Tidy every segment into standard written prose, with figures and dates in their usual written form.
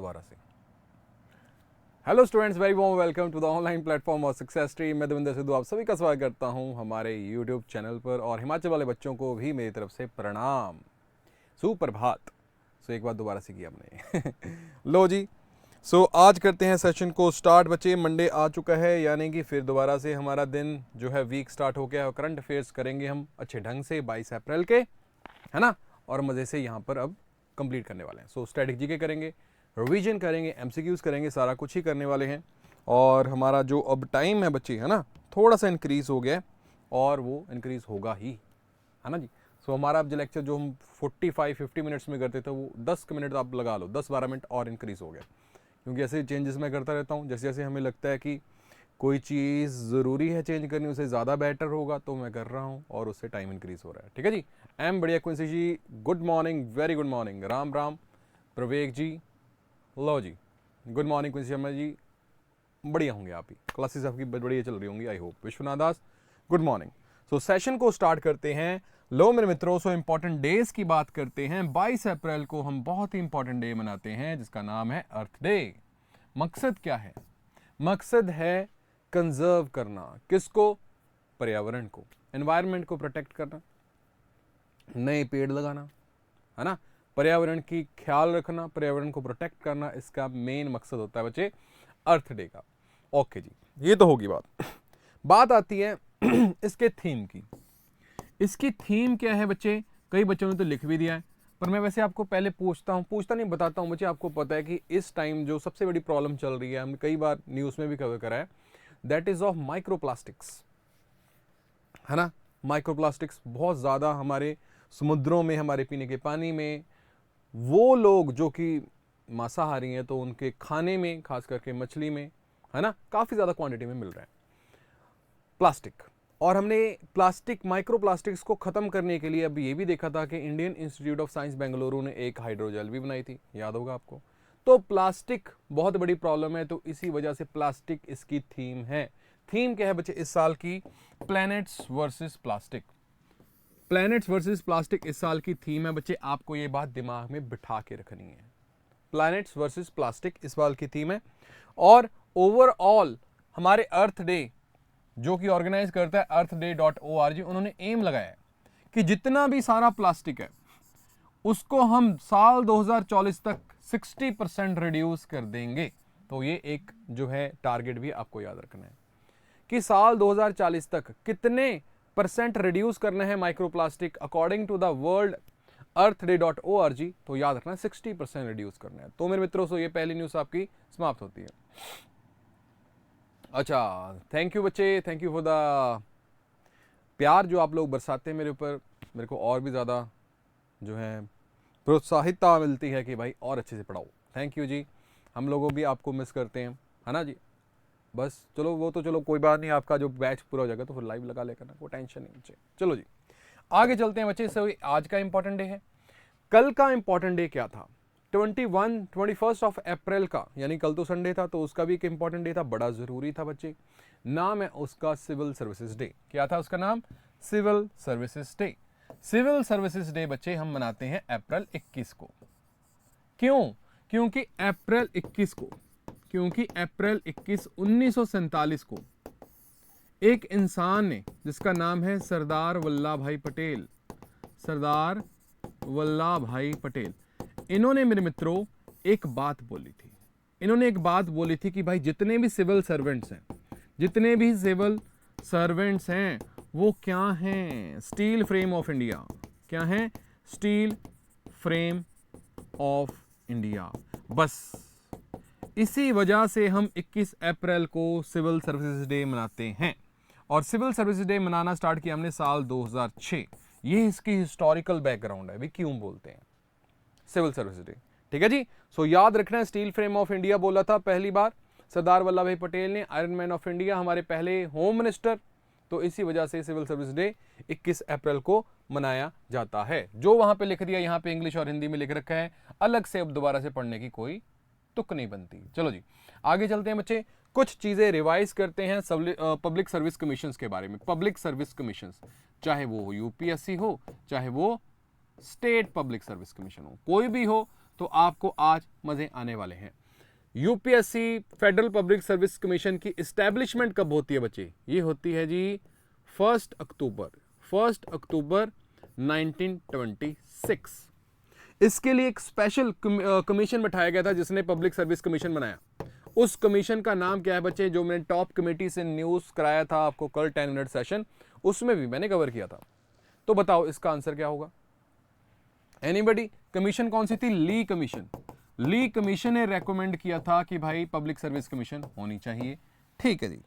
दोबारा से। Hello students, very warm welcome to the online platform of success tree. मैं देवेंद्र सिद्धू आप सभी का स्वागत करता हूं हमारे यूट्यूब चैनल पर, और हिमाचल वाले बच्चों को भी मेरी तरफ से प्रणाम, सुप्रभात। एक बार दोबारा से किया हमने लो जी। आज करते हैं सेशन को स्टार्ट बच्चे। मंडे आ चुका है, यानी कि फिर दोबारा से हमारा दिन जो है वीक स्टार्ट हो गया है। करंट अफेयर्स करेंगे हम अच्छे ढंग से 22 अप्रैल के, है ना, और मज़े से यहाँ पर अब कंप्लीट करने वाले हैं। स्ट्रेटजी के करेंगे, रिवीजन करेंगे, एमसीक्यूज करेंगे, सारा कुछ ही करने वाले हैं। और हमारा जो अब टाइम है बच्चे, है ना, थोड़ा सा इंक्रीज़ हो गया है और वो इंक्रीज़ होगा ही, है ना जी। हमारा अब जो लेक्चर जो हम 45-50 मिनट्स में करते थे वो 10 मिनट आप लगा लो, 10-12 मिनट और इंक्रीज़ हो गया, क्योंकि ऐसे चेंजेस मैं करता रहता हूँ। जैसे जैसे हमें लगता है कि कोई चीज़ ज़रूरी है चेंज करनी, उसे ज़्यादा बेटर होगा तो मैं कर रहा हूँ और उससे टाइम इंक्रीज़ हो रहा है। ठीक है जी। एम बढ़िया क्विंसी जी, good morning, very good morning. Ram Ram प्रवेक जी, लो जी, गुड मॉर्निंग क्विंसी शर्मा जी, बढ़िया होंगे आप ही, क्लासेस आपकी बढ़िया चल रही होंगी I hope. Vishwanath Das, good morning. Session को स्टार्ट करते हैं। लो मेरे मित्रों, इंपॉर्टेंट डेज की बात करते हैं। 22 अप्रैल को हम बहुत ही इंपॉर्टेंट डे मनाते हैं जिसका नाम है अर्थ डे। मकसद क्या है? मकसद है कंजर्व करना। किसको? पर्यावरण को, एनवायरनमेंट को प्रोटेक्ट करना, नए पेड़ लगाना, है ना, पर्यावरण की ख्याल रखना, पर्यावरण को प्रोटेक्ट करना, इसका मेन मकसद होता है बच्चे अर्थ डे का। ओके जी, ये तो होगी बात। बात आती है इसके थीम की। इसकी थीम क्या है बच्चे? कई बच्चों ने तो लिख भी दिया है, पर मैं वैसे आपको पहले पूछता नहीं, बताता हूँ बच्चे। आपको पता है कि इस टाइम जो सबसे बड़ी प्रॉब्लम चल रही है, हमने कई बार न्यूज़ में भी कवर करा है, दैट इज ऑफ माइक्रोप्लास्टिक्स, है ना। माइक्रोप्लास्टिक्स बहुत ज़्यादा हमारे समुद्रों में, हमारे पीने के पानी में, वो लोग जो कि मांसाहारी हैं तो उनके खाने में, खास करके मछली में, है ना, काफ़ी ज़्यादा क्वांटिटी में मिल रहा है प्लास्टिक। और हमने प्लास्टिक, माइक्रोप्लास्टिक्स को ख़त्म करने के लिए अब ये भी देखा था कि Indian institute of science Bengaluru ने एक हाइड्रोजेल भी बनाई थी, याद होगा आपको। तो प्लास्टिक बहुत बड़ी प्रॉब्लम है, तो इसी वजह से प्लास्टिक इसकी थीम है। थीम क्या है बच्चे इस साल की? Planets versus plastic. Planets versus plastic इस साल की थीम है बच्चे, आपको ये बात दिमाग में बिठा के रखनी है। प्लैनेट्स वर्सेस प्लास्टिक इस साल की थीम है। और ओवरऑल हमारे अर्थ डे जो कि ऑर्गेनाइज करता है earthday.org, उन्होंने एम लगाया है कि जितना भी सारा प्लास्टिक है उसको हम साल 2040 तक 60% रिड्यूस कर देंगे। तो ये एक जो है टारगेट भी आपको याद रखना है कि साल 2040 तक कितने परसेंट रिड्यूस करना है microplastic according to the world earthday.org। तो याद रखना 60% रिड्यूस करना है। तो मेरे मित्रों, ये पहली न्यूज़ आपकी समाप्त होती है। अच्छा, थैंक यू बच्चे, थैंक यू फॉर द प्यार जो आप लोग बरसाते हैं मेरे ऊपर। मेरे को और भी ज़्यादा जो है प्रोत्साहितता मिलती है कि भाई और अच्छे से पढ़ाओ। थैंक यू जी। हम लोगों भी आपको मिस करते हैं, है ना जी। बस चलो, वो तो चलो कोई बात नहीं, आपका जो बैच पूरा हो जाएगा तो फिर लाइव लगा लेकर ना, कोई टेंशन नहीं बच्चे। चलो जी, आगे चलते हैं बच्चे। आज का इंपॉर्टेंट डे है। कल का इंपॉर्टेंट डे क्या था? 21 ऑफ अप्रैल का, यानी कल तो संडे था, तो उसका भी एक इंपॉर्टेंट डे था, बड़ा ज़रूरी था बच्चे। नाम है उसका सिविल सर्विसेज डे। क्या था उसका नाम? Civil services day. Civil services day बच्चे हम मनाते हैं अप्रैल 21 को। क्यों? क्योंकि अप्रैल 21 को, क्योंकि अप्रैल 21 1947 को एक इंसान ने, जिसका नाम है सरदार वल्लभ भाई पटेल, सरदार वल्लभ भाई पटेल, इन्होंने मेरे मित्रों एक बात बोली थी। इन्होंने एक बात बोली थी कि भाई जितने भी सिविल सर्वेंट्स हैं, जितने भी सिविल सर्वेंट्स हैं, वो क्या हैं? Steel frame of India. क्या हैं? Steel frame of India. बस इसी वजह से हम 21 अप्रैल को सिविल सर्विसेज डे मनाते हैं। और सिविल सर्विसेज डे मनाना स्टार्ट किया हमने साल 2006। ये इसकी हिस्टोरिकल बैकग्राउंड है, भी क्यों बोलते हैं सिविल सर्विसेज डे। ठीक है जी। याद रखना है, स्टील फ्रेम ऑफ इंडिया बोला था पहली बार सरदार वल्लभ भाई पटेल ने, आयरन मैन ऑफ इंडिया, हमारे पहले होम मिनिस्टर। तो इसी वजह से सिविल सर्विस डे 21 अप्रैल को मनाया जाता है। जो वहां पे लिख दिया, यहाँ पे इंग्लिश और हिंदी में लिख रखा है, अलग से अब दोबारा से पढ़ने की कोई तुक नहीं बनती। चलो जी, आगे चलते हैं बच्चे। कुछ चीजें रिवाइज करते हैं पब्लिक सर्विस कमीशन के बारे में। पब्लिक सर्विस कमीशन, चाहे वो यूपीएससी हो, चाहे वो स्टेट पब्लिक सर्विस कमीशन हो, कोई भी हो, तो आपको आज मजे आने वाले हैं। UPSC federal public service commission की इस्टेब्लिशमेंट कब होती है बच्चे? ये होती है जी 1 अक्टूबर 1926। इसके लिए एक स्पेशल कमीशन बैठाया गया था जिसने पब्लिक सर्विस कमीशन बनाया। उस कमीशन का नाम क्या है बच्चे? जो मैंने टॉप कमेटी से न्यूज कराया था आपको कल 10 मिनट सेशन, उसमें भी मैंने कवर किया था। तो बताओ इसका आंसर क्या होगा? एनीबडी? कमीशन कौन सी थी? ली कमीशन। ली कमीशन ने रेकमेंड किया था कि भाई पब्लिक सर्विस कमीशन होनी चाहिए। ठीक है जी।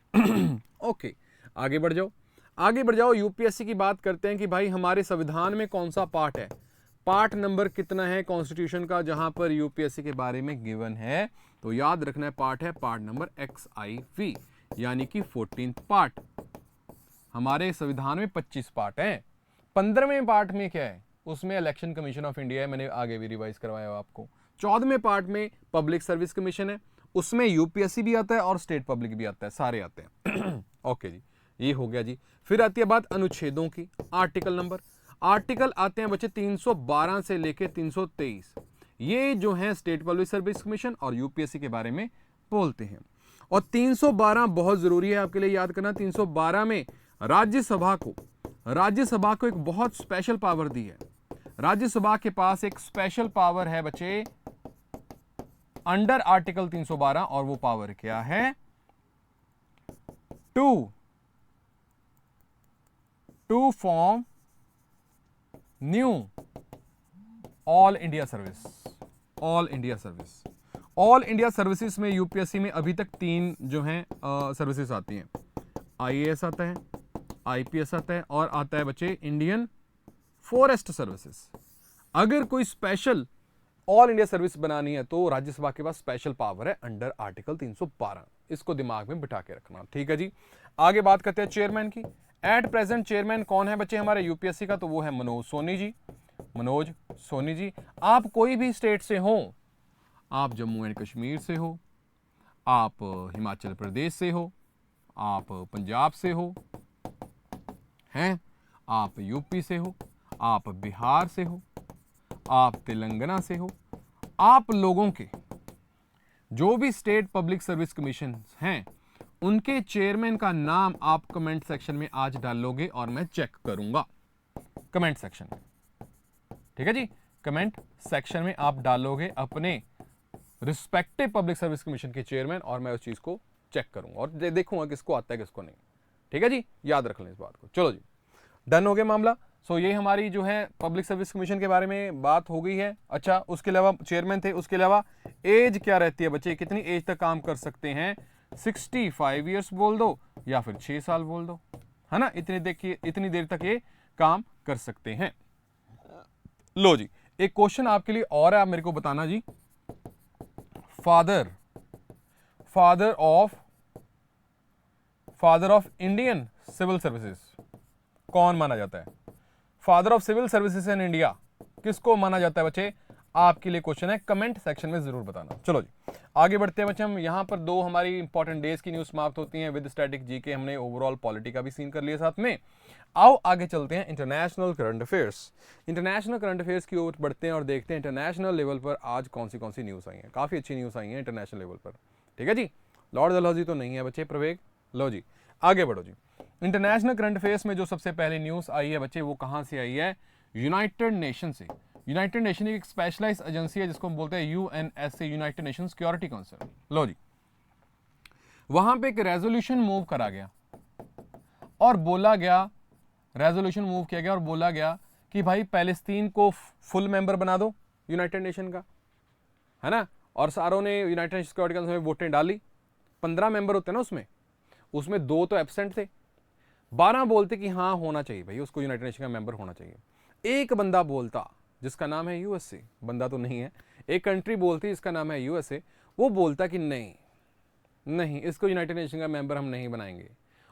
ओके, आगे बढ़ जाओ, आगे बढ़ जाओ। यूपीएससी की बात करते हैं कि भाई हमारे संविधान में कौन सा पार्ट है, पार्ट नंबर कितना है कॉन्स्टिट्यूशन का जहां पर यूपीएससी के बारे में गिवन है? तो याद रखना है पार्ट है पार्ट नंबर XIV, यानी कि 14th पार्ट। हमारे संविधान में 25 पार्ट हैं। 15वें पार्ट में क्या है? उसमें इलेक्शन कमीशन ऑफ इंडिया है, मैंने आगे भी रिवाइज करवाया आपको। 14वें पार्ट में पब्लिक सर्विस कमीशन है, उसमें यूपीएससी भी आता है और स्टेट पब्लिक भी आता है, सारे आते हैं। ओके जी, ये हो गया जी। फिर आती है बात अनुच्छेदों की। आर्टिकल नंबर, आर्टिकल आते हैं बच्चे 312 से लेके 323। ये जो है स्टेट पब्लिक सर्विस कमीशन और यूपीएससी के बारे में बोलते हैं। और 312 बहुत जरूरी है आपके लिए याद करना। 312 में राज्यसभा को एक बहुत स्पेशल पावर दी है। राज्यसभा के पास एक स्पेशल पावर है बच्चे अंडर आर्टिकल 312, और वो पावर क्या है? To form new All India service. All India services में यूपीएससी में अभी तक 3 जो हैं सर्विसेज आती हैं। आईएएस आता है, आईपीएस आता है, और आता है बच्चे इंडियन फॉरेस्ट सर्विसेज। अगर कोई स्पेशल ऑल इंडिया सर्विस बनानी है तो राज्यसभा के पास स्पेशल पावर है अंडर आर्टिकल 312। इसको दिमाग में बिठा के रखना। ठीक है जी, आगे बात करते हैं चेयरमैन की। एट प्रेजेंट चेयरमैन कौन है बच्चे हमारे यूपीएससी का? तो वो है मनोज सोनी जी। आप कोई भी स्टेट से हो, आप जम्मू एंड कश्मीर से हो, आप हिमाचल प्रदेश से हो, आप पंजाब से हो, हैं, आप यूपी से हो, आप बिहार से हो, आप तेलंगाना से हो, आप लोगों के जो भी स्टेट पब्लिक सर्विस कमीशन हैं उनके चेयरमैन का नाम आप कमेंट सेक्शन में आज डालोगे और मैं चेक करूंगा कमेंट सेक्शन में। ठीक है जी, कमेंट सेक्शन में आप डालोगे अपने रिस्पेक्टिव पब्लिक सर्विस कमीशन के चेयरमैन, और मैं उस चीज को चेक करूंगा और देखूंगा किसको आता है किसको नहीं। ठीक है जी, याद रख लें इस बात को। चलो जी, डन हो गया मामला। सो ये हमारी जो है पब्लिक सर्विस कमीशन के बारे में बात हो गई है। अच्छा, उसके अलावा चेयरमैन थे, उसके अलावा एज क्या रहती है बच्चे? कितनी एज तक काम कर सकते हैं? 65 ईयर्स बोल दो या फिर 6 साल बोल दो, है ना। इतनी देर तक ये काम कर सकते हैं। लो जी, एक क्वेश्चन आपके लिए और है, आप मेरे को बताना जी। Father of Indian civil services कौन माना जाता है? Father of civil services in India किसको माना जाता है बच्चे? आपके लिए क्वेश्चन है, कमेंट सेक्शन में जरूर बताना। चलो जी, आगे बढ़ते हैं बच्चे। हम यहां पर 2 हमारी इंपॉर्टेंट डेज की न्यूज समाप्त होती हैं। विद स्टैटिक जीके हमने ओवरऑल पॉलिटी का भी सीन कर लिया साथ में। आओ आगे चलते हैं international current affairs. International current affairs की ओर बढ़ते हैं और देखते हैं इंटरनेशनल लेवल पर आज कौन सी न्यूज आई है। काफी अच्छी न्यूज आई है इंटरनेशनल लेवल पर। ठीक है जी, लॉर्ड डलहौजी तो नहीं है बच्चे, प्रवेग। लो जी, आगे बढ़ो जी। इंटरनेशनल करंट अफेयर्स में जो सबसे पहले न्यूज आई है बच्चे, वो कहां से आई है? यूनाइटेड नेशन से। यूनाइटेड नेशन एक स्पेशलाइज्ड एजेंसी है जिसको हम बोलते हैं UNSA, United Nation Security Council. लो जी, वहां पे एक रेजोल्यूशन मूव करा गया और बोला गया, रेजोल्यूशन मूव किया गया और बोला गया कि भाई पैलेस्तीन को फुल मेंबर बना दो यूनाइटेड नेशन का, है ना। और सारों ने यूनाइटेड नेशन सिक्योरिटी काउंसिल में वोटें डाली। 15 मेंबर होते हैं ना उसमें 2 तो एब्सेंट थे, 12 बोलते कि हाँ होना चाहिए भाई, उसको यूनाइटेड नेशन का मेंबर होना चाहिए। एक बंदा बोलता जिसका नाम है यूएसए, बंदा तो नहीं है, एक कंट्री बोलती जिसका नाम है यूएसए, वो बोलता कि नहीं इसको यूनाइटेड नेशन का मेंबर हम नहीं बनाएंगे।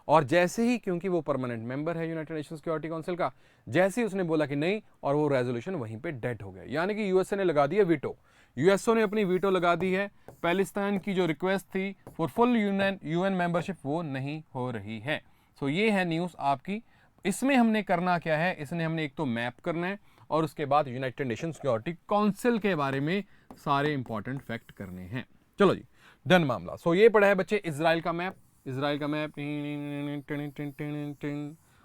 और जैसे ही, क्योंकि वो परमानेंट मेंबर है यूनाइटेड नेशन सिक्योरिटी काउंसिल का, जैसे ही उसने बोला कि नहीं, और वो रेजोल्यूशन वहीं पे डेड हो गया। यानी कि यूएसए ने लगा दिया वीटो। यूएसओ ने अपनी वीटो लगा दी है। पैलेस्टाइन की जो रिक्वेस्ट थी फॉर फुल यूएन मेंबरशिप, वो नहीं हो रही है। सो ये है न्यूज आपकी। इसमें हमने करना क्या है? इसमें हमने एक तो मैप करना है और उसके बाद यूनाइटेड नेशन सिक्योरिटी काउंसिल के बारे में सारे इंपॉर्टेंट फैक्ट करने हैं। चलो जी, डन मामला। सो ये पड़ा है बच्चे इजराइल का मैप, इजराइल का मैप,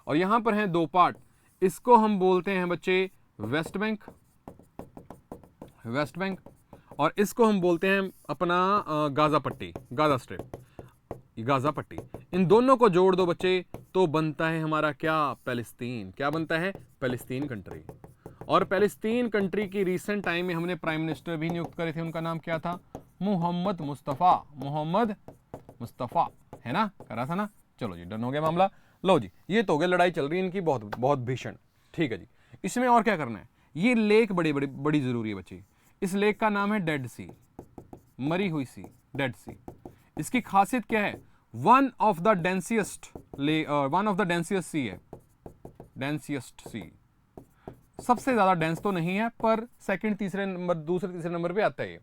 और यहां पर हैं दो पार्ट। इसको हम बोलते हैं बच्चे वेस्ट बैंक, वेस्ट बैंक, और इसको हम बोलते हैं अपना गाजा पट्टी, गाजा स्ट्रिप, गाजा पट्टी। इन दोनों को जोड़ दो बच्चे तो बनता है हमारा क्या, पैलेस्तीन। क्या बनता है, पैलेस्तीन कंट्री। और पैलेस्तीन कंट्री की रीसेंट टाइम में हमने प्राइम मिनिस्टर भी नियुक्त करे थे, उनका नाम क्या था, मोहम्मद मुस्तफ़ा, मोहम्मद मुस्तफ़ा, है ना, करा था ना। चलो जी, डन हो गया मामला। लो जी, ये तो हो गया, लड़ाई चल रही है इनकी बहुत बहुत भीषण। ठीक है जी, इसमें और क्या करना है, ये लेक बड़ी बड़ी बड़ी जरूरी है बच्चे। इस लेक का नाम है डेड सी, मरी हुई सी, डेड सी। इसकी खासियत क्या है, वन ऑफ द डेंसियस्ट सी है, डेंसियस्ट सी। सबसे ज्यादा डेंस तो नहीं है, पर सेकंड तीसरे नंबर, दूसरे तीसरे नंबर पे आता है। ये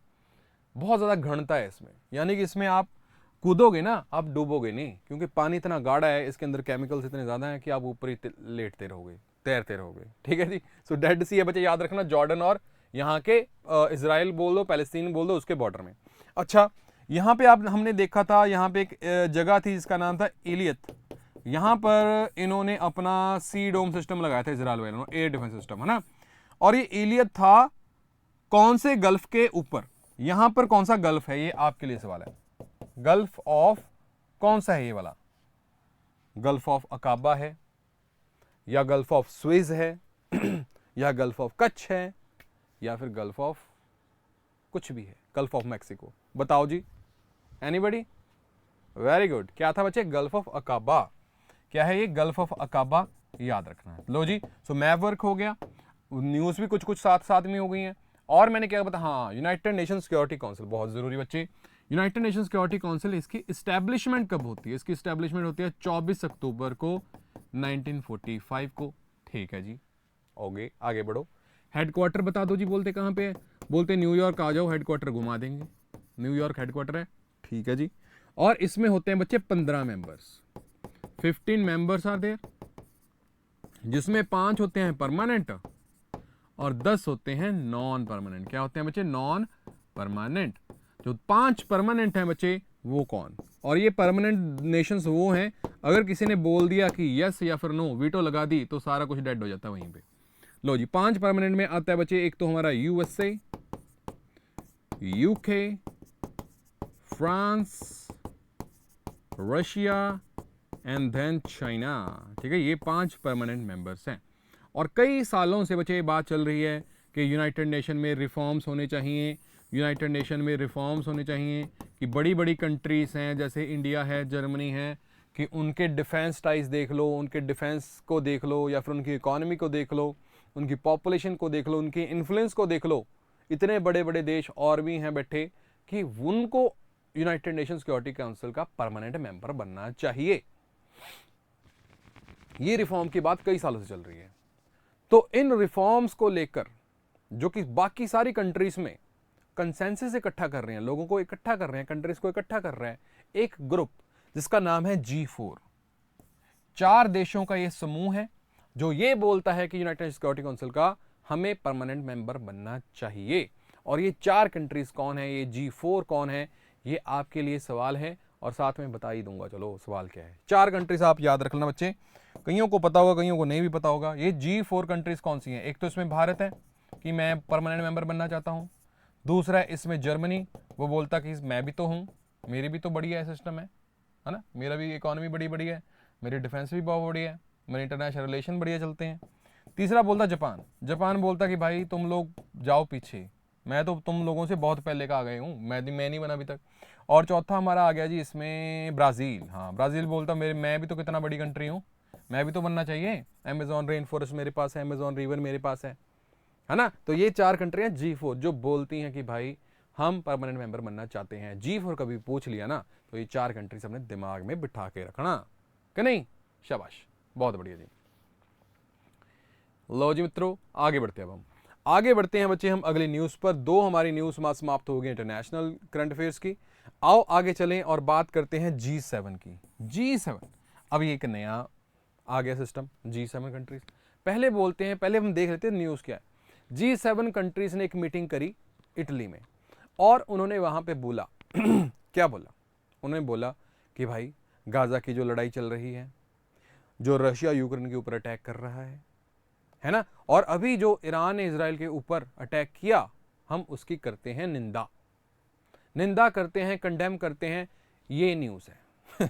बहुत ज्यादा घनता है इसमें, यानी कि इसमें आप कूदोगे ना, आप डूबोगे नहीं, क्योंकि पानी इतना गाढ़ा है, इसके अंदर केमिकल्स इतने ज्यादा हैं कि आप ऊपर ही लेटते रहोगे, तैरते रहोगे। ठीक है जी। सो डेड सी है बच्चे, याद रखना, जॉर्डन और यहाँ के इजराइल बोल दो, पैलेस्तीन बोल दो, उसके बॉर्डर में। अच्छा, यहाँ पे आप हमने देखा था, यहाँ पे एक जगह थी जिसका नाम था एलियत। यहाँ पर इन्होंने अपना सी डोम सिस्टम लगाया था, इजराइल वालों ने, एयर डिफेंस सिस्टम, है ना। और ये एलियत था कौन से गल्फ के ऊपर, यहाँ पर कौन सा गल्फ है, ये आपके लिए सवाल है। गल्फ ऑफ कौन सा है ये वाला, गल्फ ऑफ अकाबा है, या गल्फ ऑफ स्विज है, या गल्फ ऑफ कच्छ है, या फिर गल्फ ऑफ कुछ भी है, गल्फ ऑफ मैक्सिको। बताओ जी, एनीबडी? वेरी गुड, क्या था बच्चे, गल्फ ऑफ अकाबा। क्या है ये, गल्फ ऑफ अकाबा, याद रखना है। लो जी, सो मैप वर्क हो गया, न्यूज भी कुछ कुछ साथ साथ में हो गई है। और मैंने क्या बताया, हाँ, यूनाइटेड नेशन सिक्योरिटी काउंसिल बहुत जरूरी बच्चे। यूनाइटेड नेशन सिक्योरिटी काउंसिल, इसकी इस्टेब्लिशमेंट कब होती है, इसकी इस्टेब्लिशमेंट होती है 24 अक्टूबर को 1945 को। ठीक है जी, ओके, आगे बढ़ो। हेडक्वार्टर बता दो जी, बोलते कहाँ पे है, बोलते न्यूयॉर्क आ जाओ, हेडक्वार्टर घुमा देंगे, न्यूयॉर्क हेडक्वार्टर है। ठीक है जी, और इसमें होते हैं बच्चे 15 मेंबर्स, 15 मेंबर्स आर देयर, जिसमें 5 होते हैं परमानेंट और 10 होते हैं नॉन परमानेंट। क्या होते हैं बच्चे, नॉन परमानेंट। जो 5 परमानेंट हैं बच्चे, वो कौन, और ये परमानेंट नेशंस वो हैं, अगर किसी ने बोल दिया कि यस या फिर नो, वीटो लगा दी, तो सारा कुछ डेड हो जाता है वहीं पे। लो जी, 5 परमानेंट में आता है बच्चे, एक तो हमारा USA, UK, France, Russia and then China. ठीक है, ये 5 परमानेंट मेंबर्स हैं। और कई सालों से बच्चे ये बात चल रही है कि यूनाइटेड नेशन में रिफॉर्म्स होने चाहिए, यूनाइटेड नेशन में रिफॉर्म्स होने चाहिए, कि बड़ी बड़ी कंट्रीज हैं जैसे इंडिया है, जर्मनी है, कि उनके डिफेंस टाइज देख लो, उनके डिफेंस को देख लो, या फिर उनकी इकोनॉमी को देख लो, उनकी पॉपुलेशन को देख लो, उनकी इन्फ्लुएंस को देख लो। इतने बड़े बड़े देश और भी हैं बैठे कि उनको यूनाइटेड नेशन सिक्योरिटी काउंसिल का परमानेंट मेंबर बनना चाहिए। ये रिफॉर्म की बात कई सालों से चल रही है। तो इन रिफॉर्म्स को लेकर, जो कि बाकी सारी कंट्रीज में कंसेंसस इकट्ठा कर रहे हैं, लोगों को इकट्ठा कर रहे हैं, कंट्रीज को इकट्ठा कर रहे हैं, एक ग्रुप जिसका नाम है G4। 4 देशों का ये समूह है जो ये बोलता है कि यूनाइटेड सिक्योरिटी काउंसिल का हमें परमानेंट मेंबर बनना चाहिए। और ये 4 कंट्रीज कौन है, ये G4 कौन है, ये आपके लिए सवाल है, और साथ में बता ही दूंगा। चलो, सवाल क्या है, 4 कंट्रीज आप याद रखना बच्चे, कईयों को पता होगा, कईयों को नहीं भी पता होगा। ये G4 कंट्रीज कौन सी हैं, एक तो इसमें भारत है कि मैं परमानेंट मेंबर बनना चाहता हूँ। दूसरा है इसमें जर्मनी, वो बोलता कि मैं भी तो हूँ, मेरी भी तो बढ़िया सिस्टम है ना, मेरा भी इकोनॉमी बड़ी बढ़िया है, मेरी डिफेंस भी बहुत बढ़िया है, मेरे इंटरनेशनल रिलेशन बढ़िया चलते हैं। तीसरा बोलता जापान, जापान बोलता कि भाई तुम लोग जाओ पीछे, मैं तो तुम लोगों से बहुत पहले का आ गए हूँ, मैं नहीं बना अभी तक। और चौथा हमारा आ गया जी इसमें ब्राज़ील। हाँ, ब्राज़ील बोलता मैं भी तो कितना बड़ी कंट्री हूँ, मैं भी तो बनना चाहिए, अमेजॉन रेन फॉरेस्ट मेरे पास है, अमेजॉन रिवर मेरे पास है ना। तो ये 4 कंट्रियाँ G4 जो बोलती हैं कि भाई हम परमानेंट मेंबर बनना चाहते हैं। G4 कभी पूछ लिया ना, तो ये 4 कंट्रीज अपने दिमाग में बिठा के रखना, कि नहीं? शाबाश, बहुत बढ़िया जी। लो जी मित्रों, आगे बढ़ते हैं। अब हम आगे बढ़ते हैं बच्चे, हम अगली न्यूज़ पर। 2 हमारी न्यूज़ समाप्त हो गई इंटरनेशनल करंट अफेयर्स की। आओ आगे चलें और बात करते हैं G7 की। G7 अब ये एक नया आ गया सिस्टम, G7 कंट्रीज। पहले बोलते हैं, पहले हम देख लेते हैं न्यूज़ क्या है। G7 कंट्रीज ने एक मीटिंग करी इटली में और उन्होंने वहाँ पे बोला क्या बोला? उन्होंने बोला कि भाई गाज़ा की जो लड़ाई चल रही है, जो रशिया यूक्रेन के ऊपर अटैक कर रहा है ना, और अभी जो ईरान ने इजराइल के ऊपर अटैक किया, हम उसकी करते हैं निंदा करते हैं, कंडेम करते हैं। ये न्यूज़ है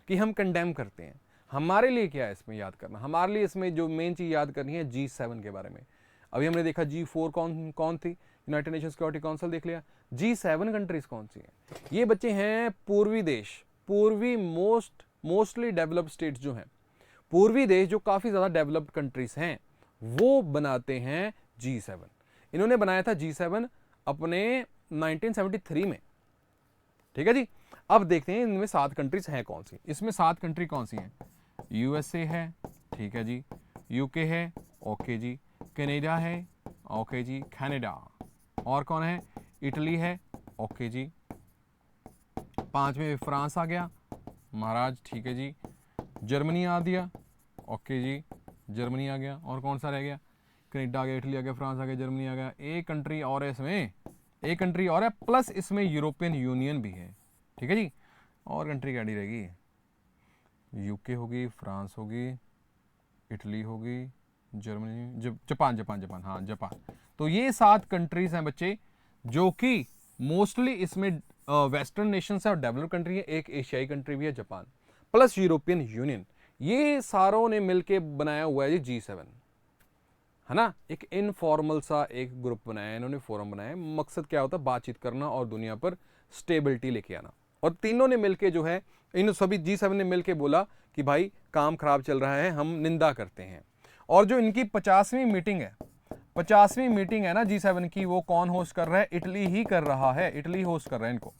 कि हम कंडेम करते हैं। हमारे लिए क्या है इसमें याद करना? हमारे लिए इसमें जो मेन चीज़ याद करनी है G7 के बारे में। अभी हमने देखा G4 कौन थी, यूनाइटेड नेशन सिक्योरिटी काउंसिल देख लिया। G7 कंट्रीज कौन सी हैं? ये बच्चे हैं पूर्वी देश, पूर्वी मोस्टली डेवलप्ड स्टेट्स जो हैं, पूर्वी देश जो काफ़ी ज़्यादा डेवलप्ड कंट्रीज हैं, वो बनाते हैं G7। इन्होंने बनाया था G7 अपने 1973 में, ठीक है जी। अब देखते हैं इनमें 7 कंट्रीज हैं कौन सी। इसमें 7 कंट्री कौन सी हैं? USA है, ठीक है जी, UK है, ओके जी, कनाडा है, ओके जी, कनाडा, और कौन है? इटली है, ओके जी, 5 में फ्रांस आ गया महाराज, ठीक है जी, जर्मनी आ दिया, ओके जी, जर्मनी आ गया, और कौन सा रह गया? कनाडा आ गया, इटली आ गया, फ्रांस आ गया, जर्मनी आ गया। एक कंट्री और है इसमें, एक कंट्री और है, प्लस इसमें यूरोपियन यूनियन भी है, ठीक है जी। और कंट्री क्या रहेगी? यूके होगी, फ्रांस होगी, इटली होगी, जर्मनी, जापान, हाँ जापान। तो ये 7 कंट्रीज हैं बच्चे, जो कि मोस्टली इसमें वेस्टर्न नेशन है और डेवलप्ड कंट्री है। एक एशियाई कंट्री भी है जापान, प्लस यूरोपियन यूनियन। ये सारों ने मिलके बनाया हुआ है G7, है ना। एक इनफॉर्मल सा एक ग्रुप बनाया है इन्होंने, फोरम बनाया है। मकसद क्या होता है? बातचीत करना और दुनिया पर स्टेबिलिटी लेके आना। और तीनों ने मिलके जो है, इन सभी G7 ने मिलके बोला कि भाई काम खराब चल रहा है, हम निंदा करते हैं। और जो इनकी 50वीं मीटिंग है, 50वीं मीटिंग है ना G7 की, वो कौन होस्ट कर रहा है? इटली ही कर रहा है, इटली होस्ट कर रहा है इनको।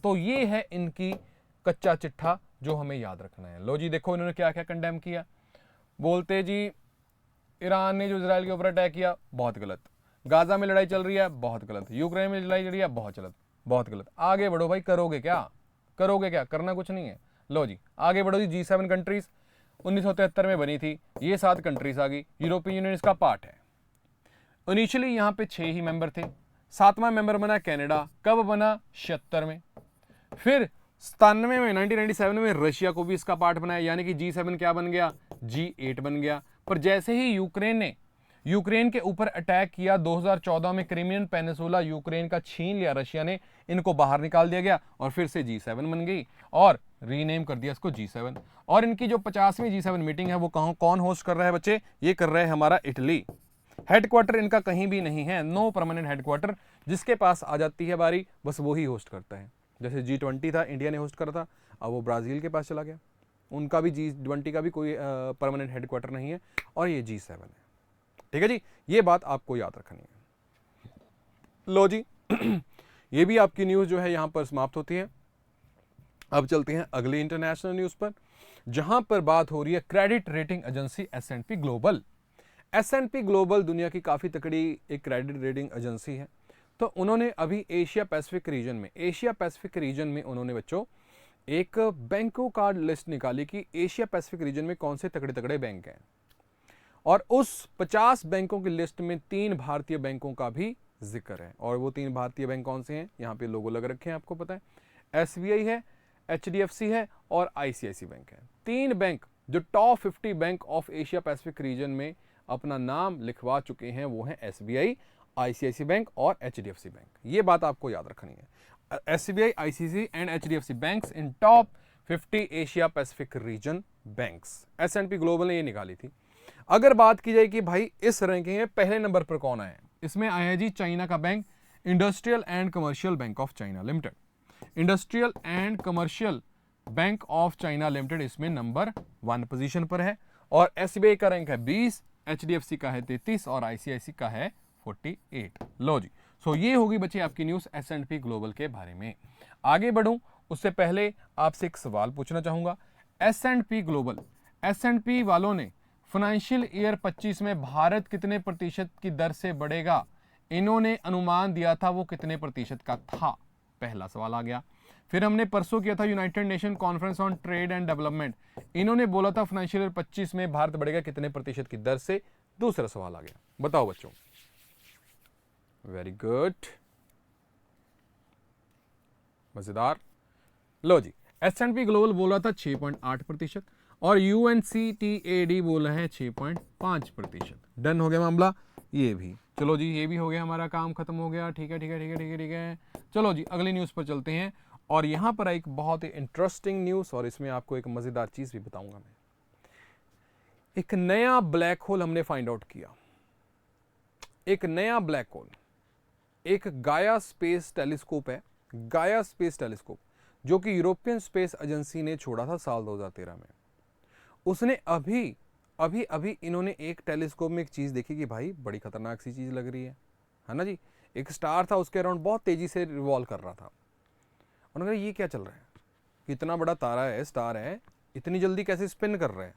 तो ये है इनकी कच्चा चिट्ठा जो हमें याद रखना है। लो जी देखो इन्होंने क्या क्या कंडेम किया। बोलते जी ईरान ने जो इजराइल के ऊपर अटैक किया, बहुत गलत। गाजा में लड़ाई चल रही है, बहुत गलत। यूक्रेन में लड़ाई चल रही है, बहुत गलत। आगे बढ़ो भाई, करोगे क्या? करना कुछ नहीं है। लो जी आगे बढ़ो जी। G7 कंट्रीज 1973 में बनी थी, ये 7 कंट्रीज आ गई, यूरोपियन यूनियन इसका पार्ट है। इनिशियली यहाँ पे 6 ही मेंबर थे, 7वां मेंबर बना कनाडा। कब बना? 76 में। फिर 97 में, 1997 में रशिया को भी इसका पार्ट बनाया, यानी कि G7 क्या बन गया? G8 बन गया। पर जैसे ही यूक्रेन ने यूक्रेन के ऊपर अटैक किया 2014 में, क्रीमियन पेनिसुला यूक्रेन का छीन लिया रशिया ने, इनको बाहर निकाल दिया गया और फिर से G7 बन गई और रीनेम कर दिया इसको G7। और इनकी जो 50वीं G7 मीटिंग है वो कौन होस्ट कर रहा है बच्चे? ये कर रहा है हमारा इटली। हेडक्वार्टर इनका कहीं भी नहीं है, नो परमानेंट हेडक्वार्टर। जिसके पास आ जाती है बारी, बस वो ही होस्ट करता है। जैसे G20 था, इंडिया ने होस्ट करा था, अब वो ब्राज़ील के पास चला गया। उनका भी G20 का भी कोई परमानेंट हेडक्वार्टर नहीं है, और ये G7 है, ठीक है जी। ये बात आपको याद रखनी है। लो जी ये भी आपकी न्यूज़ जो है यहाँ पर समाप्त होती है। अब चलते हैं अगली इंटरनेशनल न्यूज़ पर, जहां पर बात हो रही है credit rating agency S&P global. S&P global दुनिया की काफ़ी तकड़ी एक क्रेडिट रेटिंग एजेंसी है। तो उन्होंने अभी एशिया पैसिफिक रीजन में उन्होंने बच्चों एक बैंकों का लिस्ट निकाली कि एशिया पैसिफिक रीजन में कौन से तगड़े तगड़े बैंक हैं। और उस 50 बैंकों की लिस्ट में 3 भारतीय बैंकों का भी जिक्र है। और वो 3 भारतीय बैंक कौन से हैं? यहाँ पे लोगो लग रखे हैं, आपको पता है। SBI है, HDFC है और ICICI बैंक है। 3 बैंक जो top 50 bank of Asia Pacific region में अपना नाम लिखवा चुके हैं, वो हैं SBI, ICICI बैंक और HDFC बैंक। ये बात आपको याद रखनी है। SBI, ICICI and HDFC banks in top 50 Asia Pacific region banks. S&P global ने ये निकाली थी। अगर बात की जाए कि भाई इस रैंकिंग में पहले नंबर पर कौन आया है, इसमें आया है जी चाइना का bank industrial and commercial bank of China limited. Industrial and commercial bank of China limited इसमें नंबर 1 पोजीशन पर है। और SBI का रैंक है 20, HDFC का है 33 और ICICI का है 48। लो जी, सो ये होगी बच्चे आपकी न्यूज़ S&P ग्लोबल के बारे में। आगे बढ़ूं उससे पहले आपसे एक सवाल पूछना चाहूंगा। S&P ग्लोबल, S&P वालों ने फाइनेंशियल ईयर 25 में भारत कितने प्रतिशत की दर से बढ़ेगा, इन्होंने अनुमान दिया था, वो कितने प्रतिशत का था? पहला सवाल आ गया। फिर हमने परसों किया था United nation conference on trade and development, इन्होंने बोला था फाइनेंशियल ईयर 25 में भारत बढ़ेगा कितने प्रतिशत की दर से, दूसरा सवाल आ गया, बताओ बच्चों। वेरी गुड, मजेदार। लो जी, S&P ग्लोबल बोला था 6.8% और UNCTAD बोला है 6.5%। डन हो गया मामला, ये भी। चलो जी, ये भी हो गया, हमारा काम खत्म हो गया। ठीक है ठीक है ठीक है ठीक है ठीक है। चलो जी, अगली न्यूज़ पर चलते हैं। और यहां पर एक बहुत ही इंटरेस्टिंग न्यूज़, और इसमें आपको एक मज़ेदार चीज़ भी बताऊंगा मैं। एक नया ब्लैक होल हमने फाइंड आउट किया। एक नया ब्लैक होल, एक गाया स्पेस टेलीस्कोप है, गाया स्पेस टेलीस्कोप, जो कि यूरोपियन स्पेस एजेंसी ने छोड़ा था साल 2013 में। उसने अभी अभी अभी इन्होंने एक टेलीस्कोप में एक चीज़ देखी कि भाई बड़ी खतरनाक सी चीज़ लग रही है ना जी। एक स्टार था, उसके अराउंड बहुत तेज़ी से रिवॉल्व कर रहा था। उन्होंने कहा ये क्या चल रहा है, इतना बड़ा तारा है, स्टार है, इतनी जल्दी कैसे स्पिन कर रहे हैं।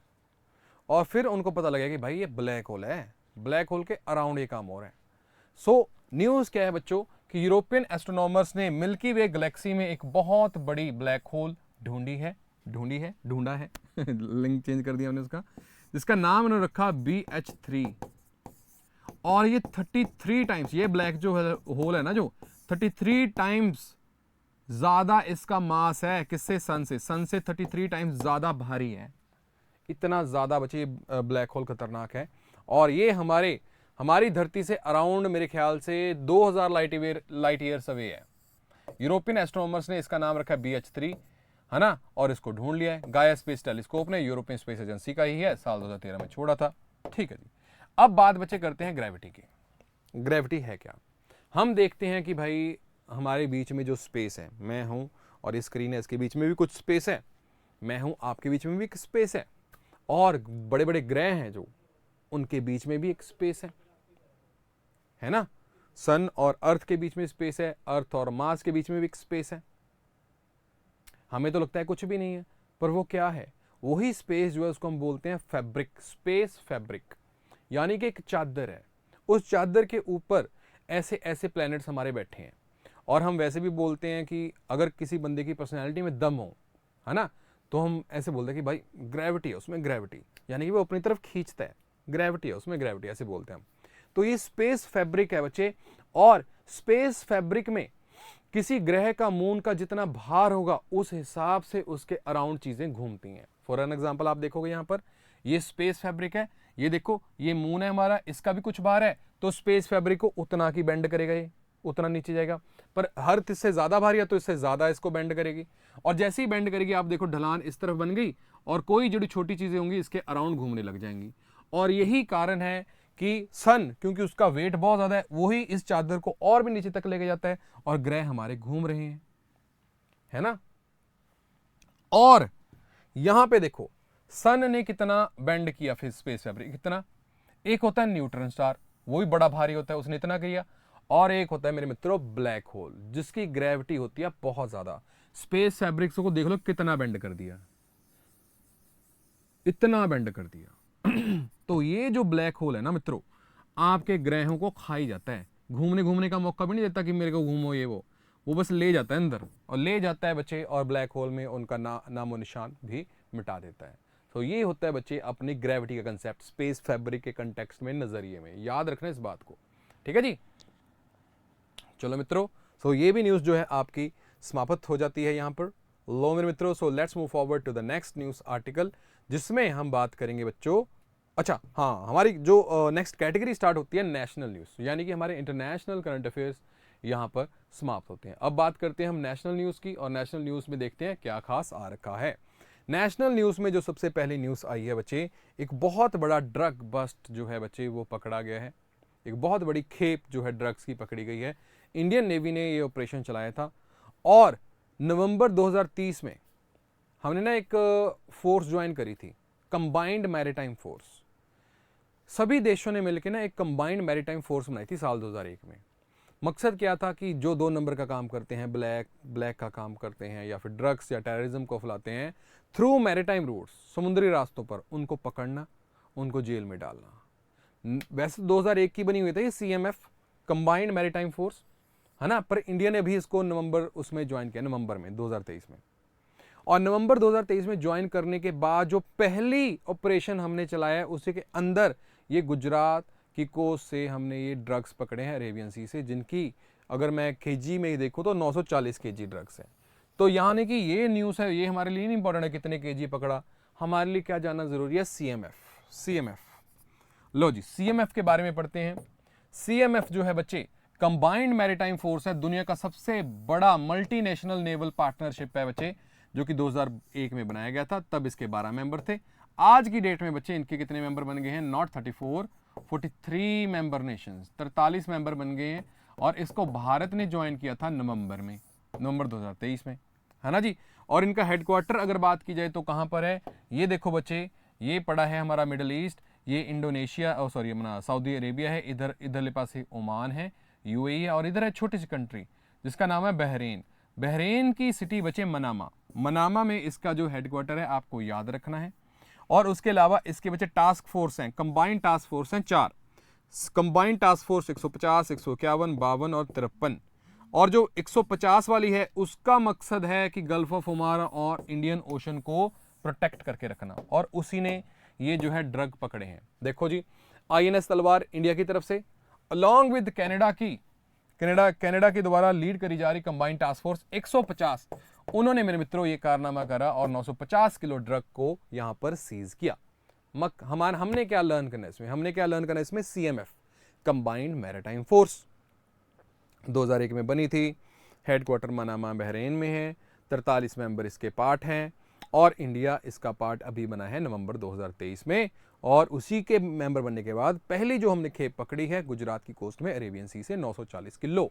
और फिर उनको पता लगा कि भाई ये ब्लैक होल है, ब्लैक होल के अराउंड ये काम हो रहा है। सो न्यूज़ क्या है बच्चों कि यूरोपियन एस्ट्रोनॉमर्स ने मिल्की वे गैलेक्सी में एक बहुत बड़ी ब्लैक होल ढूंढा है लिंक चेंज कर दिया हमने उसका, जिसका नाम उन्होंने रखा BH3। और ये 33 टाइम्स, ये ब्लैक जो होल है ना, जो 33 टाइम्स ज्यादा इसका मास है किससे, सन से 33 टाइम्स ज्यादा भारी है। इतना ज्यादा बच्चे ब्लैक होल खतरनाक है। और ये हमारी धरती से अराउंड मेरे ख्याल से 2000 लाइट ईयर्स अवे है। यूरोपियन एस्ट्रोनॉमर्स ने इसका नाम रखा BH3, है ना, और इसको ढूंढ लिया है। गाया स्पेस टेलीस्कोप ने, यूरोपियन स्पेस एजेंसी का ही है, साल 2013 में छोड़ा था। ठीक है जी, अब बात बच्चे करते हैं ग्रेविटी की। ग्रेविटी है क्या, हम देखते हैं कि भाई हमारे बीच में जो स्पेस है, मैं हूं और ये स्क्रीन है, इसके बीच में भी कुछ स्पेस है, मैं हूं, आपके बीच में भी एक स्पेस है, और बड़े बड़े ग्रह हैं जो, उनके बीच में भी एक स्पेस है ना। सन और अर्थ के बीच में स्पेस है, अर्थ और मार्स के बीच में भी एक स्पेस है। हमें तो लगता है कुछ भी नहीं है, पर वो क्या है, वही स्पेस जो है उसको हम बोलते हैं फैब्रिक, स्पेस फैब्रिक, यानी कि एक चादर है। उस चादर के ऊपर ऐसे ऐसे प्लैनेट्स हमारे बैठे हैं। और हम वैसे भी बोलते हैं कि अगर किसी बंदे की पर्सनैलिटी में दम हो, है ना, तो हम ऐसे बोलते हैं कि भाई ग्रेविटी है उसमें, ग्रेविटी यानी कि वो अपनी तरफ खींचता है, ग्रेविटी है उसमें, ग्रेविटी, ऐसे बोलते हैं हम। तो ये स्पेस फैब्रिक है बच्चे, और स्पेस फैब्रिक में किसी ग्रह का मून का जितना भार होगा उस हिसाब से उसके अराउंड चीजें घूमती हैं। फॉर एन एग्जांपल आप देखोगे यहां पर, ये स्पेस फैब्रिक है, ये देखो ये मून है हमारा, इसका भी कुछ भार है, तो स्पेस फैब्रिक को उतना की बेंड करेगा, ये उतना नीचे जाएगा। पर हर इससे ज्यादा भारी है तो इससे ज्यादा इसको बेंड करेगी, और जैसे ही बेंड करेगी आप देखो ढलान इस तरफ बन गई, और कोई जो छोटी चीजें होंगी इसके अराउंड घूमने लग जाएंगी। और यही कारण है कि सन, क्योंकि उसका वेट बहुत ज्यादा है, वही इस चादर को और भी नीचे तक लेके जाता है, और ग्रह हमारे घूम रहे हैं, है ना। और यहां पे देखो सन ने कितना बेंड किया, फिर स्पेस फैब्रिक कितना, एक होता है न्यूट्रॉन स्टार, वो भी बड़ा भारी होता है, उसने इतना किया। और एक होता है मेरे मित्रों ब्लैक होल, जिसकी ग्रेविटी होती है बहुत ज्यादा। स्पेस फैब्रिक को देख लो कितना बेंड कर दिया, इतना बेंड कर दिया। तो ये जो ब्लैक होल है ना मित्रों, आपके ग्रहों को खा ही जाता है, घूमने का मौका भी नहीं देता कि मेरे को घूमो ये वो बस ले जाता है अंदर, और ले जाता है बच्चे, और ब्लैक होल में उनका नामो निशान भी मिटा देता है। तो ये होता है बच्चे अपनी ग्रेविटी का कंसेप्ट, स्पेस फैब्रिक के कंटेक्स्ट में, नजरिए में, याद रखना इस बात को। ठीक है जी, चलो मित्रों, सो ये भी न्यूज़ जो है आपकी समाप्त हो जाती है यहाँ पर। लो मेरे मित्रों, so let's move forward to the next news article, जिसमें हम बात करेंगे बच्चों, अच्छा हाँ, हमारी जो नेक्स्ट कैटेगरी स्टार्ट होती है नेशनल न्यूज़, यानी कि हमारे इंटरनेशनल करंट अफेयर्स यहाँ पर समाप्त होते हैं। अब बात करते हैं हम नेशनल न्यूज़ की, और नेशनल न्यूज़ में देखते हैं क्या खास आ रखा है। नेशनल न्यूज़ में जो सबसे पहली न्यूज़ आई है बच्चे, एक बहुत बड़ा ड्रग बस्ट जो है बच्चे वो पकड़ा गया है। एक बहुत बड़ी खेप जो है ड्रग्स की पकड़ी गई है। इंडियन नेवी ने ये ऑपरेशन चलाया था, और नवंबर 2030 में हमने ना एक फोर्स ज्वाइन करी थी, कंबाइंड मैरीटाइम फोर्स। सभी देशों ने मिलकर ना एक कंबाइंड मैरीटाइम फोर्स बनाई थी साल 2001 में। मकसद क्या था कि जो 2 नंबर का काम करते हैं, ब्लैक का काम करते हैं, या फिर ड्रग्स या टेररिज्म को फैलाते हैं थ्रू मैरीटाइम रूट्स, समुद्री रास्तों पर, उनको पकड़ना, उनको जेल में डालना। वैसे 2001 की बनी हुई थी ये CMF, कंबाइंड मैरीटाइम फोर्स, है ना, पर इंडिया ने भी इसको नवंबर उसमें ज्वाइन किया, नवंबर में 2023 में। और नवंबर 2023 में ज्वाइन करने के बाद जो पहली ऑपरेशन हमने चलाया, उसी के अंदर ये गुजरात की कोस्ट से हमने ये ड्रग्स पकड़े हैं अरेबियन सी से, जिनकी अगर मैं केजी में ही देखूँ तो 940 केजी ड्रग्स हैं। तो यानी कि ये न्यूज़ है, ये हमारे लिए नहीं इंपॉर्टेंट है कितने केजी पकड़ा, हमारे लिए क्या जानना ज़रूरी है, सीएमएफ। लो जी, सीएमएफ के बारे में पढ़ते हैं। सीएमएफ जो है बच्चे कंबाइंड मैरीटाइम फोर्स है, दुनिया का सबसे बड़ा मल्टीनेशनल नेवल पार्टनरशिप है बच्चे, जो कि 2001 में बनाया गया था। तब इसके 12 मेंबर थे। आज की डेट में बच्चे इनके कितने मेंबर बन गए हैं, नॉट 34, 43 मेंबर नेशंस, 43 मेंबर बन गए हैं। और इसको भारत ने ज्वाइन किया था नवंबर 2023 में, है ना जी। और इनका हेडक्वार्टर अगर बात की जाए तो कहां पर है, ये देखो बच्चे, ये पड़ा है हमारा मिडिल ईस्ट, ये इंडोनेशिया अपना सऊदी अरेबिया है, इधर पास ओमान है, यूएई है, और इधर है छोटी सी कंट्री जिसका नाम है बहरीन। बहरीन की सिटी बचे मनामा में इसका जो हेडक्वार्टर है, आपको याद रखना है। और उसके अलावा इसके बच्चे टास्क फोर्स हैं, कंबाइंड टास्क फोर्स हैं 4। कंबाइंड टास्क फोर्स 150, 151, 52 और 53। और जो 150 वाली है उसका मकसद है कि गल्फ ऑफ ओमान और इंडियन ओशन को प्रोटेक्ट करके रखना, और उसी ने ये जो है ड्रग पकड़े हैं। देखो जी, आईएनएस तलवार इंडिया की तरफ से अलॉन्ग विद कनाडा के द्वारा लीड करी जा रही कंबाइंड टास्क फोर्स 150, उन्होंने मेरे मित्रों ये कारनामा करा और 950 किलो ड्रग को यहां पर सीज किया। हमने क्या लर्न करना है इसमें, सीएमएफ कंबाइंड मैरीटाइम फोर्स 2001 में बनी थी, हेडक्वार्टर मनामा बहरीन में है, 43 मेंबर इसके पार्ट हैं, और इंडिया इसका पार्ट अभी बना है नवंबर 2023 में। और उसी के मेंबर बनने के बाद पहली जो हमने खेप पकड़ी है गुजरात की कोस्ट में अरेबियन सी से 940 किलो,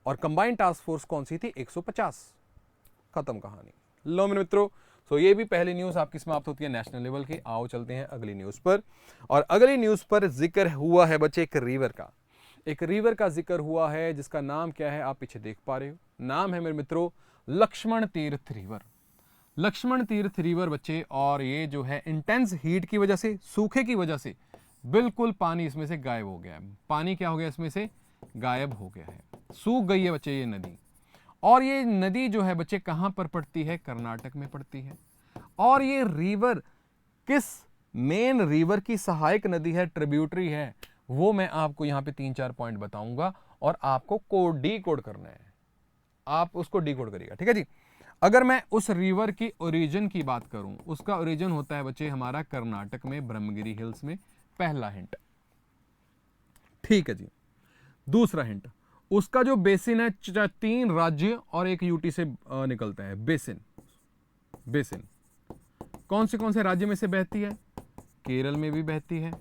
और कंबाइंड टास्क फोर्स कौन सी थी, 150। खत्म कहानी। लो मेरे मित्रों, सो ये भी पहली न्यूज आपकी समाप्त होती है नेशनल लेवल की। आओ चलते हैं अगली न्यूज पर, और अगली न्यूज पर जिक्र हुआ है बच्चे एक रिवर का जिक्र हुआ है, जिसका नाम क्या है आप पीछे देख पा रहे हो, नाम है मेरे मित्रों लक्ष्मण तीर्थ रिवर बच्चे। और ये जो है इंटेंस हीट की वजह से, सूखे की वजह से बिल्कुल पानी इसमें से गायब हो गया है। पानी क्या हो गया, इसमें से गायब हो गया है, सूख गई है बच्चे ये नदी। और ये नदी जो है बच्चे कहां पर पड़ती है, कर्नाटक में पड़ती है। और ये रिवर किस मेन रिवर की सहायक नदी है, ट्रिब्यूटरी है, वो मैं आपको यहां पे 3-4 पॉइंट बताऊंगा, और आपको डी कोड करना है, आप उसको डी कोड करिएगा, ठीक है जी। अगर मैं उस रिवर की ओरिजिन की बात करूं, उसका ओरिजिन होता है बच्चे हमारा कर्नाटक में ब्रह्मगिरी हिल्स में, पहला हिंट, ठीक है जी। दूसरा हिंट, उसका जो बेसिन है 3 राज्य और एक यूटी से निकलता है। बेसिन कौन से राज्य में से बहती है, केरल में भी बहती है,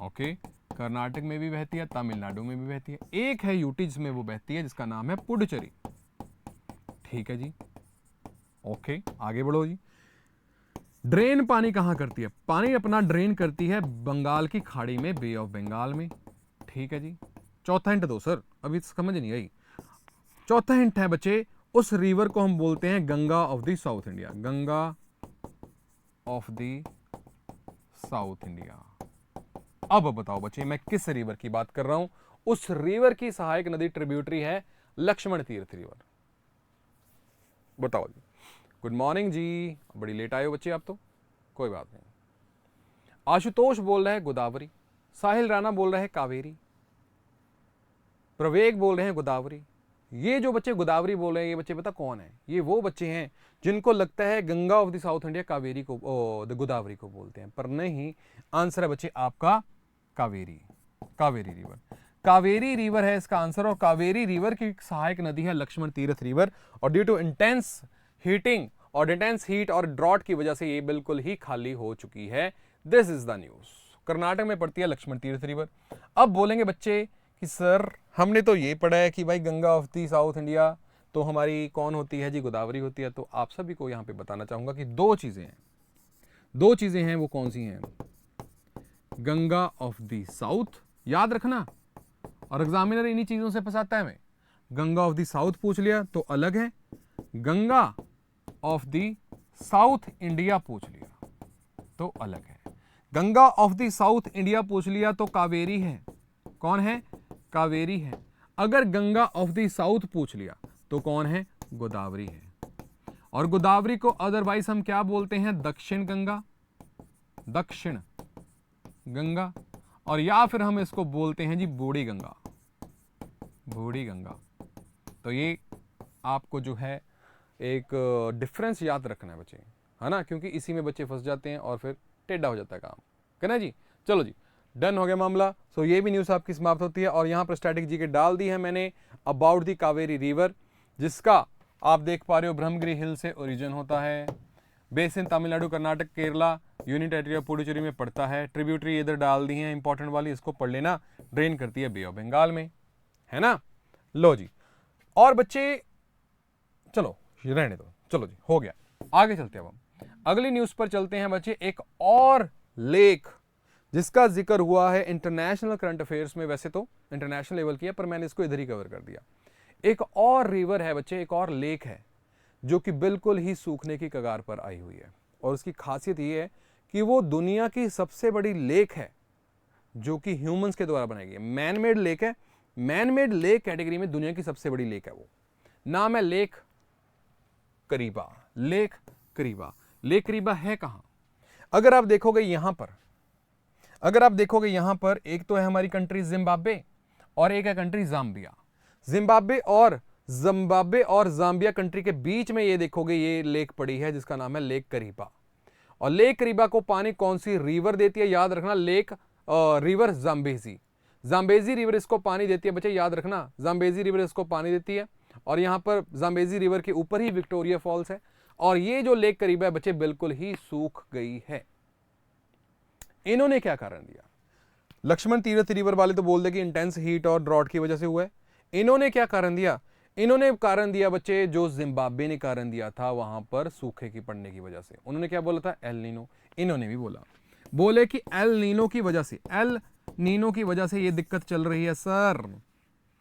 ओके, कर्नाटक में भी बहती है, तमिलनाडु में भी बहती है, एक है यूटी जिसमें वो बहती है, जिसका नाम है पुडुचेरी, ठीक है जी, ओके। आगे बढ़ो जी। ड्रेन पानी कहां करती है, पानी अपना ड्रेन करती है बंगाल की खाड़ी में, बे ऑफ बंगाल में, ठीक है जी। चौथा हिंट दो सर, अभी समझ नहीं आई। चौथा हिंट है बच्चे, उस रिवर को हम बोलते हैं Ganga of the south India, Ganga of the south India. अब बताओ बच्चे मैं किस रिवर की बात कर रहा हूं, उस रिवर की सहायक नदी ट्रिब्यूटरी है लक्ष्मण तीर्थ रिवर। बताओ जी। गुड मॉर्निंग जी, बड़ी लेट आए हो बच्चे आप तो, कोई बात नहीं। आशुतोष बोल रहे हैं गोदावरी, साहिल राणा बोल रहे हैं कावेरी, प्रवेग बोल रहे हैं गोदावरी। ये जो बच्चे गोदावरी बोल रहे हैं, ये बच्चे पता कौन है, ये वो बच्चे हैं जिनको लगता है Ganga of the south India Kaveri को, गोदावरी को बोलते हैं, पर नहीं। आंसर है बच्चे आपका कावेरी रिवर। कावेरी रिवर है इसका आंसर, और कावेरी रिवर की सहायक नदी है लक्ष्मण तीर्थ रिवर। और ड्यू टू इंटेंस हीट और ड्रॉट की वजह से ये बिल्कुल ही खाली हो चुकी है। This is the news. Karnataka में पड़ती है लक्ष्मण तीर्थ रिवर। अब बोलेंगे बच्चे कि सर हमने तो ये पढ़ा है कि भाई Ganga of the south India तो हमारी कौन होती है जी, गोदावरी होती है। तो आप सभी को यहां पे बताना चाहूंगा कि दो चीजें हैं, वो कौन सी हैं, गंगा ऑफ दी साउथ, याद रखना, और एग्जामिनर इन्हीं चीजों से फंसाता है हमें। गंगा ऑफ दी साउथ पूछ लिया तो अलग है, Ganga of the south India पूछ लिया तो अलग है। Ganga of the south India पूछ लिया तो कावेरी है, कौन है, कावेरी है। अगर गंगा ऑफ दी साउथ पूछ लिया तो कौन है, गोदावरी है। और गोदावरी को अदरवाइज हम क्या बोलते हैं, दक्षिण गंगा, दक्षिण गंगा, और या फिर हम इसको बोलते हैं जी बूढ़ी गंगा, बूढ़ी गंगा। तो ये आपको जो है एक डिफरेंस याद रखना है बच्चे, है ना, क्योंकि इसी में बच्चे फंस जाते हैं और फिर टेढ़ा हो जाता है काम, कहना जी। चलो जी, डन हो गया मामला। सो ये भी न्यूज़ आपकी समाप्त होती है। और यहाँ पर स्टैटिक जी के डाल दी है मैंने अबाउट दी कावेरी रिवर, जिसका आप देख पा रहे हो ब्रह्मगिरी हिल से ओरिजिन होता है, basin Tamil Nadu, Karnataka, Kerala, union territory of Puducherry में पड़ता है। ट्रिब्यूटरी इधर डाल दी है इंपॉर्टेंट वाली, इसको पढ़ लेना, ड्रेन करती है बे ऑफ बंगाल में, है ना। लो जी, और बच्चे चलो रहने दो, चलो जी हो गया, आगे चलते हैं। अब हम अगली न्यूज पर चलते हैं बच्चे। एक और लेक जिसका जिक्र हुआ है इंटरनेशनल करंट अफेयर्स में, वैसे तो इंटरनेशनल लेवल की है पर मैंने इसको इधर ही कवर कर दिया। एक और रिवर है बच्चे, एक और लेक है जो कि बिल्कुल ही सूखने की कगार पर आई हुई है, और उसकी खासियत ये है कि वो दुनिया की सबसे बड़ी लेक है जो कि ह्यूमंस के द्वारा बनाई गई है। मैन मेड लेक है, मैन मेड लेक कैटेगरी में दुनिया की सबसे बड़ी लेक है। वो नाम है लेक करीबा। लेक करीबा, लेक करीबा है कहां? अगर आप देखोगे यहां पर, अगर आप देखोगे यहां पर, एक तो है हमारी कंट्री जिम्बाब्वे और एक है कंट्री जाम्बिया। जिम्बाब्वे और जाम्बिया कंट्री के बीच में ये देखोगे ये लेक पड़ी है जिसका नाम है लेक करीबा। और लेक करीबा को पानी कौन सी रिवर देती है? याद रखना, lake river Zambezi. Zambezi river इसको पानी देती है बच्चे, याद रखना, जाम्बेजी रिवर इसको पानी देती है। और यहां पर जाम्बेजी रिवर के ऊपर ही विक्टोरिया फॉल्स है। और ये जो लेक करीबा है बच्चे बिल्कुल ही सूख गई है। इन्होंने क्या कारण दिया? लक्ष्मण तीर्थ रिवर वाले तो बोल दे कि इंटेंस हीट और ड्रॉट की वजह से हुआ है। इन्होंने क्या कारण दिया? इन्होंने कारण दिया बच्चे जो जिम्बाब्वे ने कारण दिया था वहां पर सूखे की पड़ने की वजह से। उन्होंने क्या बोला था? El Nino. इन्होंने भी बोले कि एल नीनो की वजह से, एल नीनो की वजह से ये दिक्कत चल रही है सर।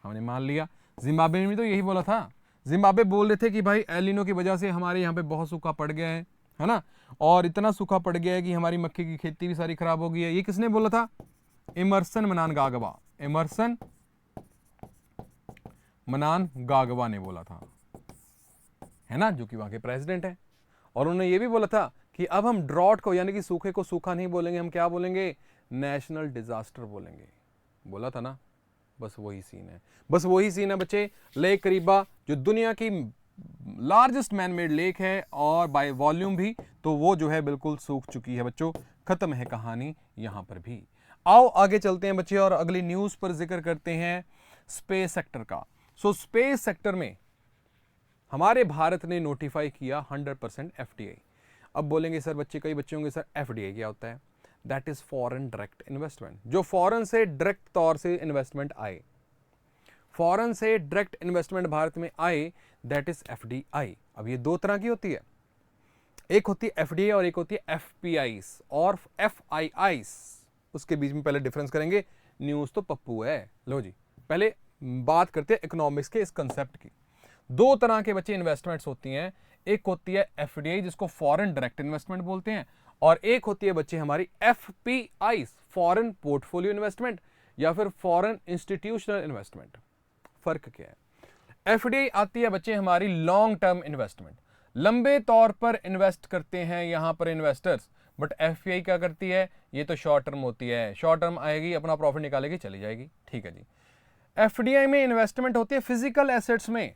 हमने मान लिया, जिम्बाब्वे ने भी तो यही बोला था। जिम्बाब्वे बोल रहे थे कि भाई एल नीनो की वजह से हमारे यहाँ पे बहुत सूखा पड़ गया है ना, और इतना सूखा पड़ गया है कि हमारी मक्के की खेती भी सारी खराब हो गई है। ये किसने बोला था? इमर्सन मनानगागवा, इमर्सन मनानगागवा ने बोला था, है ना, जो कि वहां के प्रेसिडेंट है। और उन्होंने ये भी बोला था कि अब हम ड्रॉट को यानी कि सूखे को सूखा नहीं बोलेंगे, हम क्या बोलेंगे? नेशनल डिजास्टर बोलेंगे। बोला था ना, बस वही सीन है, बस वही सीन है बच्चे। लेक करीबा जो दुनिया की लार्जेस्ट मैन मेड लेक है और बाय वॉल्यूम भी, तो वो जो है बिल्कुल सूख चुकी है बच्चों। खत्म है कहानी यहां पर भी। आओ आगे चलते हैं बच्चे और अगली न्यूज पर जिक्र करते हैं स्पेस सेक्टर का। सो स्पेस सेक्टर में हमारे भारत ने नोटिफाई किया 100% एफडीआई। अब बोलेंगे सर बच्चे, कई बच्चे होंगे सर एफडीआई क्या होता है? That is foreign direct investment, जो फॉरेन से डायरेक्ट तौर से इन्वेस्टमेंट आए, फॉरेन से डायरेक्ट इन्वेस्टमेंट भारत में आए, दैट इज एफडीआई। अब ये दो तरह की होती है, एक होती है एफडीआई और एक होती है एफपीआईस और एफआईआईस। उसके बीच में पहले डिफरेंस करेंगे, न्यूज तो पप्पू है। लो जी, पहले बात करते हैं इकोनॉमिक्स के इस कंसेप्ट की। दो तरह के बच्चे इन्वेस्टमेंट्स होती हैं, एक होती है एफडीआई जिसको फॉरेन डायरेक्ट इन्वेस्टमेंट बोलते हैं, और एक होती है बच्चे हमारी एफपीआई, फॉरेन पोर्टफोलियो इन्वेस्टमेंट या फिर फॉरेन इंस्टीट्यूशनल इन्वेस्टमेंट। फर्क क्या है? एफडीआई आती है बच्चे हमारी लॉन्ग टर्म इन्वेस्टमेंट, लंबे तौर पर इन्वेस्ट करते हैं यहां पर इन्वेस्टर्स। बट एफपीआई क्या करती है? ये तो शॉर्ट टर्म होती है, शॉर्ट टर्म आएगी, अपना प्रॉफिट निकालेगी, चली जाएगी। ठीक है जी। एफडीआई में इन्वेस्टमेंट होती है फिजिकल एसेट्स में,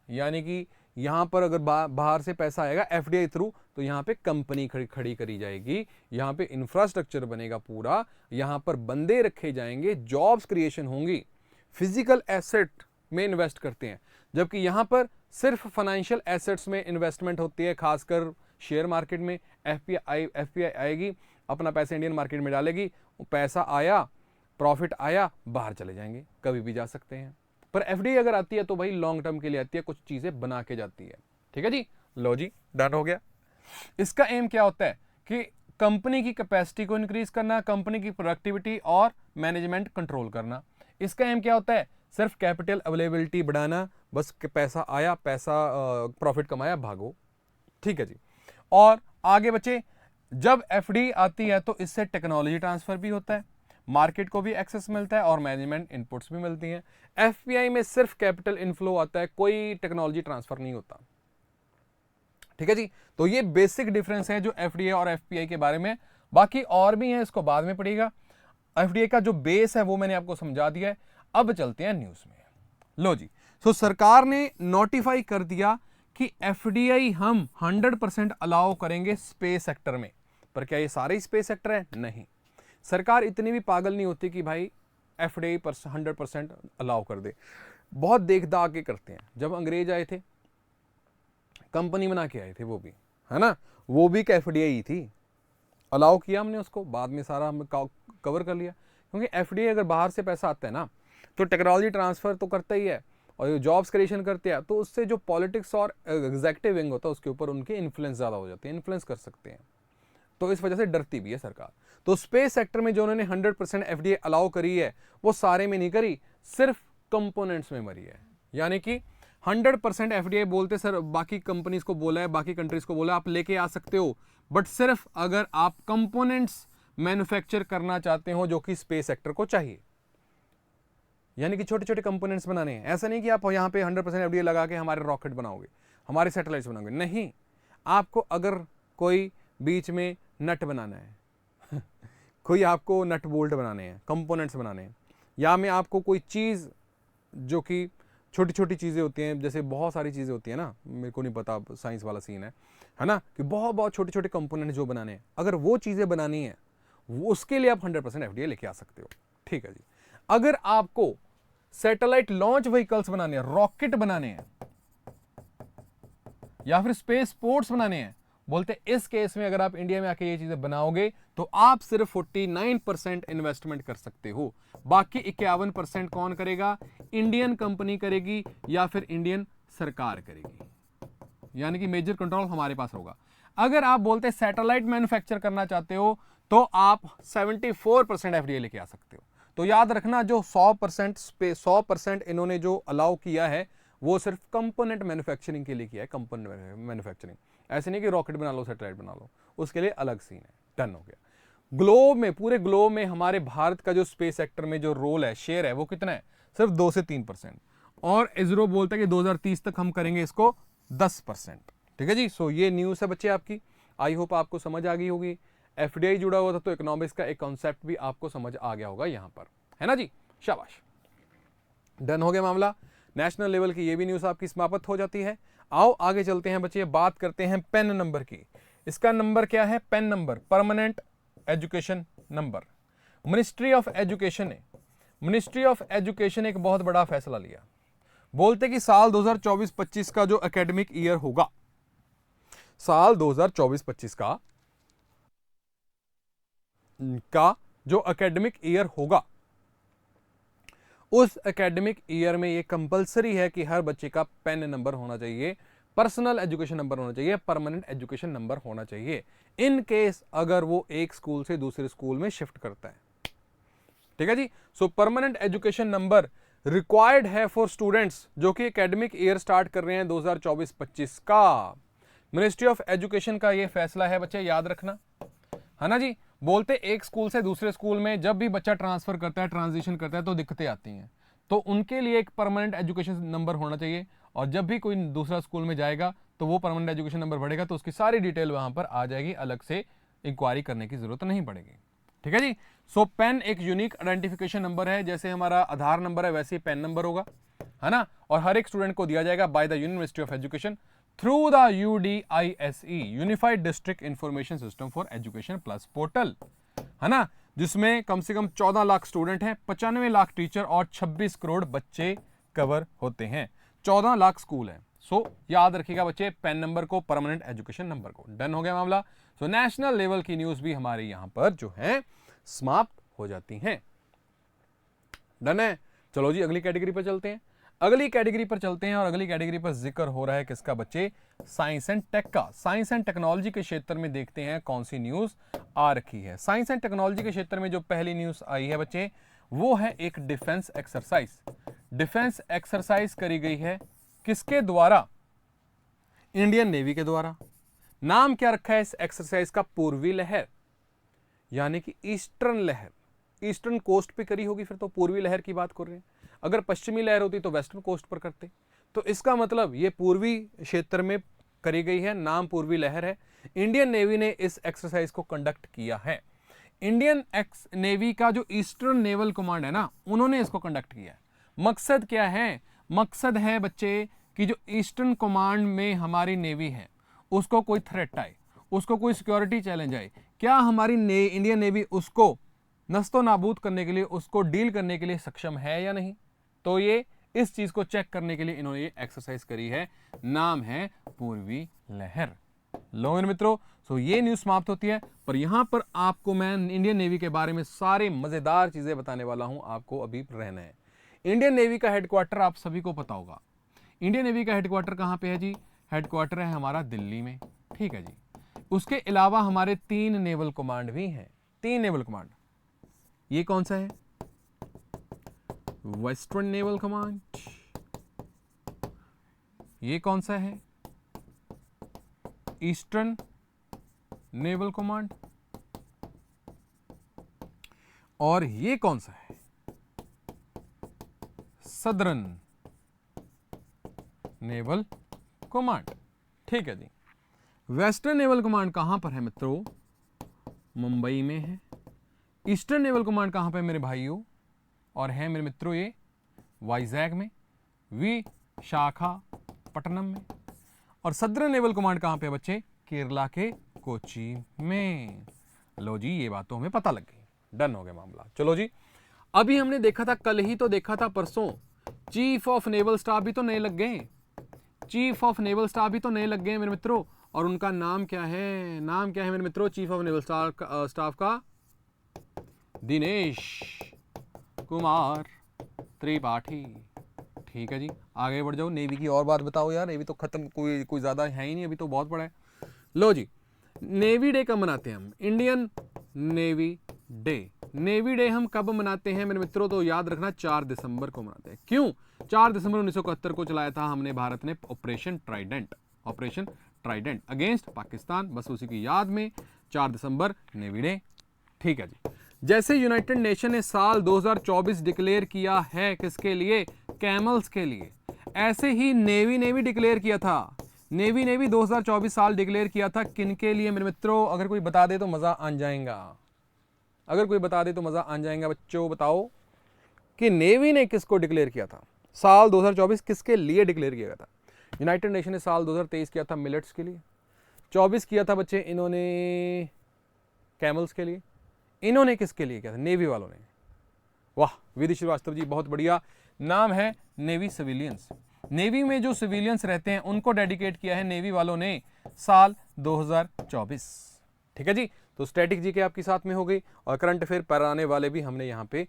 यानी कि यहां पर अगर बाहर से पैसा आएगा एफडीआई थ्रू, तो यहां पे कंपनी खड़ी करी जाएगी, यहां पे इंफ्रास्ट्रक्चर बनेगा पूरा, यहां पर बंदे रखे जाएंगे, जॉब्स क्रिएशन होंगी। फिजिकल एसेट में इन्वेस्ट करते हैं, जबकि यहां पर सिर्फ फाइनेंशियल एसेट्स में इन्वेस्टमेंट होती है, खासकर शेयर मार्केट में। एफपीआई आएगी, अपना पैसा इंडियन मार्केट में डालेगी, पैसा आया, प्रॉफिट आया, बाहर चले जाएंगे, कभी भी जा सकते हैं। पर एफडीआई अगर आती है तो भाई लॉन्ग टर्म के लिए आती है, कुछ चीजें बना के जाती है। ठीक है जी, लो जी, डन हो गया। इसका एम क्या होता है कि कंपनी की कैपेसिटी को इंक्रीज करना, कंपनी की प्रोडक्टिविटी और मैनेजमेंट कंट्रोल करना। इसका एम क्या होता है? सिर्फ कैपिटल अवेलेबिलिटी बढ़ाना, बस पैसा आया, पैसा प्रॉफिट कमाया, भागो। ठीक है जी। और आगे बच्चे, जब एफडी आती है तो इससे टेक्नोलॉजी ट्रांसफर भी होता है, मार्केट को भी एक्सेस मिलता है और मैनेजमेंट इनपुट्स भी मिलती हैं। एफपीआई में सिर्फ कैपिटल इनफ्लो आता है, कोई टेक्नोलॉजी ट्रांसफर नहीं होता। ठीक है जी। तो ये बेसिक डिफरेंस है जो एफडीआई और एफपीआई के बारे में। बाकी और भी है, इसको बाद में पढ़िएगा। एफडीआई का जो बेस है वो मैंने आपको समझा दिया है। अब चलते हैं न्यूज में। लो जी, सो सरकार ने नोटिफाई कर दिया कि एफडीआई हम 100% अलाउ करेंगे स्पेस सेक्टर में। पर क्या ये सारे स्पेस सेक्टर है? नहीं, सरकार इतनी भी पागल नहीं होती कि भाई एफडीआई पर 100% अलाउ कर दे। बहुत देखदा के करते हैं। जब अंग्रेज आए थे, कंपनी बना के आए थे, वो भी है ना, वो भी एफडीआई थी। अलाउ किया हमने उसको, बाद में सारा हम कवर कर लिया। क्योंकि एफडीआई अगर बाहर से पैसा आता है ना, तो टेक्नोलॉजी ट्रांसफर तो करता ही है और ये जॉब्स क्रिएशन करते हैं, तो उससे जो पॉलिटिक्स और एग्जीक्यूटिव विंग होता है उसके ऊपर उनके इन्फ्लुएंस ज़्यादा हो जाते हैं, इन्फ्लुएंस कर सकते हैं। तो इस वजह से डरती भी है सरकार। तो स्पेस सेक्टर में जो उन्होंने 100% एफडीआई अलाउ करी है, वो सारे में नहीं करी, सिर्फ कंपोनेंट्स में मरी है। यानी कि 100% एफडीआई बोलते सर बाकी कंपनीज को बोला है, बाकी कंट्रीज को बोला आप लेके आ सकते हो, बट सिर्फ अगर आप कंपोनेंट्स मैन्युफैक्चर करना चाहते हो जो कि स्पेस सेक्टर को चाहिए। यानी कि छोटे छोटे कंपोनेंट्स बनाने हैं। ऐसा नहीं कि आप यहाँ पे 100% एफडीआई लगा के हमारे रॉकेट बनाओगे, हमारे सैटेलाइट्स बनाओगे, नहीं। आपको अगर कोई बीच में नट बनाना है कोई आपको नट बोल्ट बनाने हैं, कंपोनेंट्स बनाने हैं, या में आपको कोई चीज़ जो कि छोटी छोटी चीज़ें होती हैं, जैसे बहुत सारी चीज़ें होती हैं ना, मेरे को नहीं पता, साइंस वाला सीन है ना, कि बहुत बहुत छोटे छोटे कंपोनेंट जो बनाने हैं, अगर वो चीज़ें बनानी है, वो उसके लिए आप 100% एफडीआई लेके आ सकते हो। ठीक है जी। अगर आपको सैटेलाइट लॉन्च व्हीकल्स बनाने हैं, रॉकेट बनाने हैं, या फिर स्पेस पोर्ट्स बनाने हैं, बोलते इस केस में अगर आप इंडिया में आके ये चीजें बनाओगे तो आप सिर्फ 49% इन्वेस्टमेंट कर सकते हो। बाकी 51% कौन करेगा? इंडियन कंपनी करेगी या फिर इंडियन सरकार करेगी। यानी कि मेजर कंट्रोल हमारे पास होगा। अगर आप बोलते सैटेलाइट मैन्युफैक्चर करना चाहते हो तो आप 74% एफडीआई लेके आ सकते हो। तो याद रखना, जो 100% इन्होंने जो अलाउ किया है वो सिर्फ कंपोनेंट मैन्युफैक्चरिंग के लिए किया है। कंपोनेंट मैन्युफैक्चरिंग, ऐसे नहीं कि रॉकेट बना लो, सैटेलाइट बना लो, उसके लिए अलग सीन है। डन हो गया। ग्लोब में, पूरे ग्लोब में हमारे भारत का जो स्पेस सेक्टर में जो रोल है, शेयर है, वो कितना है? सिर्फ 2 से 3%। और इसरो बोलता है कि 2030 तक हम करेंगे इसको 10%। ठीक है जी। सो ये न्यूज़ है बच्चे आपकी। आई होप आपको समझ आ गई होगी। एफडीआई जुड़ा हुआ था तो इकोनॉमिक्स का एक कॉन्सेप्ट भी आपको समझ आ गया होगा यहां पर, है ना जी। शाबाश, डन हो गया मामला। नेशनल लेवल की ये भी न्यूज़ आपकी समाप्त हो जाती है। आओ आगे चलते हैं बच्चे, बात करते हैं पेन नंबर की। इसका नंबर क्या है? PAN number, permanent education number. Ministry of education ने एक बहुत बड़ा फैसला लिया। बोलते कि साल 2024-25 का जो एकेडमिक ईयर होगा, साल 2024-25 का जो एकेडमिक ईयर होगा, उस एकेडमिक ईयर में ये कंपलसरी है कि हर बच्चे का पेन नंबर होना चाहिए, पर्सनल एजुकेशन नंबर होना चाहिए, परमानेंट एजुकेशन नंबर होना चाहिए, इन केस अगर वो एक स्कूल से दूसरे स्कूल में शिफ्ट करता है। ठीक है जी। So permanent education number required है फॉर स्टूडेंट्स जो कि एकेडमिक ईयर स्टार्ट कर रहे हैं 2024-25 का। मिनिस्ट्री ऑफ एजुकेशन का ये फैसला है बच्चे, याद रखना, है ना जी। बोलते एक स्कूल से दूसरे स्कूल में जब भी बच्चा ट्रांसफर करता है, ट्रांजिशन करता है, तो दिक्कतें आती हैं, तो उनके लिए एक परमानेंट एजुकेशन नंबर होना चाहिए। और जब भी कोई दूसरा स्कूल में जाएगा तो वो परमानेंट एजुकेशन नंबर बढ़ेगा, तो उसकी सारी डिटेल वहां पर आ जाएगी, अलग से इंक्वायरी करने की जरूरत नहीं पड़ेगी। ठीक है जी। सो पेन एक यूनिक आइडेंटिफिकेशन नंबर है, जैसे हमारा आधार नंबर है वैसे ही पेन नंबर होगा, है ना। और हर एक स्टूडेंट को दिया जाएगा by the union ministry of education through the UDISE, unified district information system for education plus portal, है ना, जिसमें कम से कम 14 लाख स्टूडेंट हैं, 95 लाख टीचर और 26 करोड़ बच्चे कवर होते हैं। 14 लाख स्कूल है। सो याद रखिएगा बच्चे, पेन नंबर को, परमानेंट एजुकेशन नंबर को। डन हो गया मामला। सो नेशनल लेवल की न्यूज भी हमारे यहां पर जो है समाप्त हो जाती हैं। डन है। चलो जी अगली कैटेगरी पर चलते हैं। अगली कैटेगरी पर चलते हैं और अगली कैटेगरी पर जिक्र हो रहा है किसका बच्चे? साइंस एंड टेक का। साइंस एंड टेक्नोलॉजी के क्षेत्र में देखते हैं कौन सी न्यूज आ रखी है। साइंस एंड टेक्नोलॉजी के क्षेत्र में जो पहली न्यूज आई है बच्चे, वो है एक डिफेंस एक्सरसाइज। डिफेंस एक्सरसाइज करी गई है किसके द्वारा? इंडियन नेवी के द्वारा। नाम क्या रखा है इस एक्सरसाइज का? पूर्वी लहर, यानी कि ईस्टर्न लहर। ईस्टर्न कोस्ट पे करी होगी, फिर तो पूर्वी लहर की बात कर रहे हैं। अगर पश्चिमी लहर होती तो वेस्टर्न कोस्ट पर करते। तो इसका मतलब ये पूर्वी क्षेत्र में करी गई है, नाम पूर्वी लहर है। इंडियन नेवी ने इस एक्सरसाइज को कंडक्ट किया है। इंडियन एक्स नेवी का जो ईस्टर्न नेवल कमांड है ना, उन्होंने इसको कंडक्ट किया है। मकसद क्या है? मकसद है बच्चे कि जो ईस्टर्न कमांड में हमारी नेवी है उसको कोई थ्रेट आए, उसको कोई सिक्योरिटी चैलेंज आए, क्या हमारी इंडियन नेवी उसको नस्तो नाबूद करने के लिए, उसको डील करने के लिए सक्षम है या नहीं। तो ये इस चीज को चेक करने के लिए इन्होंने ये एक्सरसाइज करी है, नाम है पूर्वी लहर। लो मेरे मित्रों, सो ये न्यूज समाप्त होती है, पर यहां पर आपको मैं इंडियन नेवी के बारे में सारे मजेदार चीजें बताने वाला हूं, आपको अभी रहना है। इंडियन नेवी का हेडक्वार्टर आप सभी को पता होगा। इंडियन नेवी का हेडक्वार्टर कहां पे है जी? हेडक्वार्टर है हमारा दिल्ली में, ठीक है जी। उसके अलावा हमारे 3 नेवल कमांड भी हैं, 3 नेवल कमांड। ये कौन सा है? Western naval command. ये कौन सा है? Eastern naval command. और ये कौन सा है? सदर्न नेवल कमांड, ठीक है जी। वेस्टर्न नेवल कमांड कहां पर है मित्रों? मुंबई में है। ईस्टर्न नेवल कमांड कहां पर मेरे भाइयों? और है मेरे मित्रों ये वाइजैग में, विशाखापट्टनम में। और सदर्न नेवल कमांड कहां पे बच्चे? केरला के कोची में। लो जी, ये बात तो हमें पता लग गई, डन हो गया मामला। चलो जी, अभी हमने देखा था, कल ही तो देखा था, परसों चीफ ऑफ नेवल स्टाफ भी तो नए लग गए। चीफ ऑफ नेवल स्टाफ भी तो नए लग गए मेरे मित्रों, और उनका नाम क्या है? नाम क्या है मेरे मित्रों चीफ ऑफ नेवल स्टाफ का? दिनेश कुमार त्रिपाठी, ठीक है जी। आगे बढ़ जाओ, नेवी की और बात बताओ यार, नेवी तो खत्म, कोई ज्यादा है ही नहीं, अभी तो बहुत बड़ा है। लो जी, नेवी डे कब मनाते हैं हम? Indian navy day. Navy day हम कब मनाते हैं मेरे मित्रों? तो याद रखना 4 दिसंबर को मनाते हैं। क्यों? 4 दिसंबर 1971 को चलाया था हमने, भारत ने operation Trident, operation Trident against Pakistan. बस उसी की याद में 4 दिसंबर नेवी डे, ठीक है जी। जैसे यूनाइटेड नेशन ने साल 2024 डिक्लेयर किया है किसके लिए? कैमल्स के लिए, ऐसे ही नेवी ने भी डिक्लेयर किया था। नेवी ने भी 2024 साल डिक्लेयर किया था, किनके लिए मेरे मित्रों? अगर कोई बता दे तो मजा आ जाएगा, अगर कोई बता दे तो मजा आ जाएगा। बच्चों बताओ कि नेवी ने किसको डिक्लेयर किया था? साल 2024 किसके लिए डिक्लेयर किया था? यूनाइटेड नेशन ने साल 2023 किया था मिलेट्स के लिए, 24 किया था बच्चे इन्होंने कैमल्स के लिए। इन्होंने किसके लिए किया था? नेवी वालों ने। वाह विधि श्रीवास्तव जी, बहुत बढ़िया। नाम है नेवी सिविलियंस। नेवी में जो सिविलियंस रहते हैं उनको डेडिकेट किया है नेवी वालों ने साल 2024, ठीक है जी। तो स्टैटिक जी के आपकी साथ में हो गई, और करंट अफेयर पढ़ाने वाले भी हमने यहाँ पे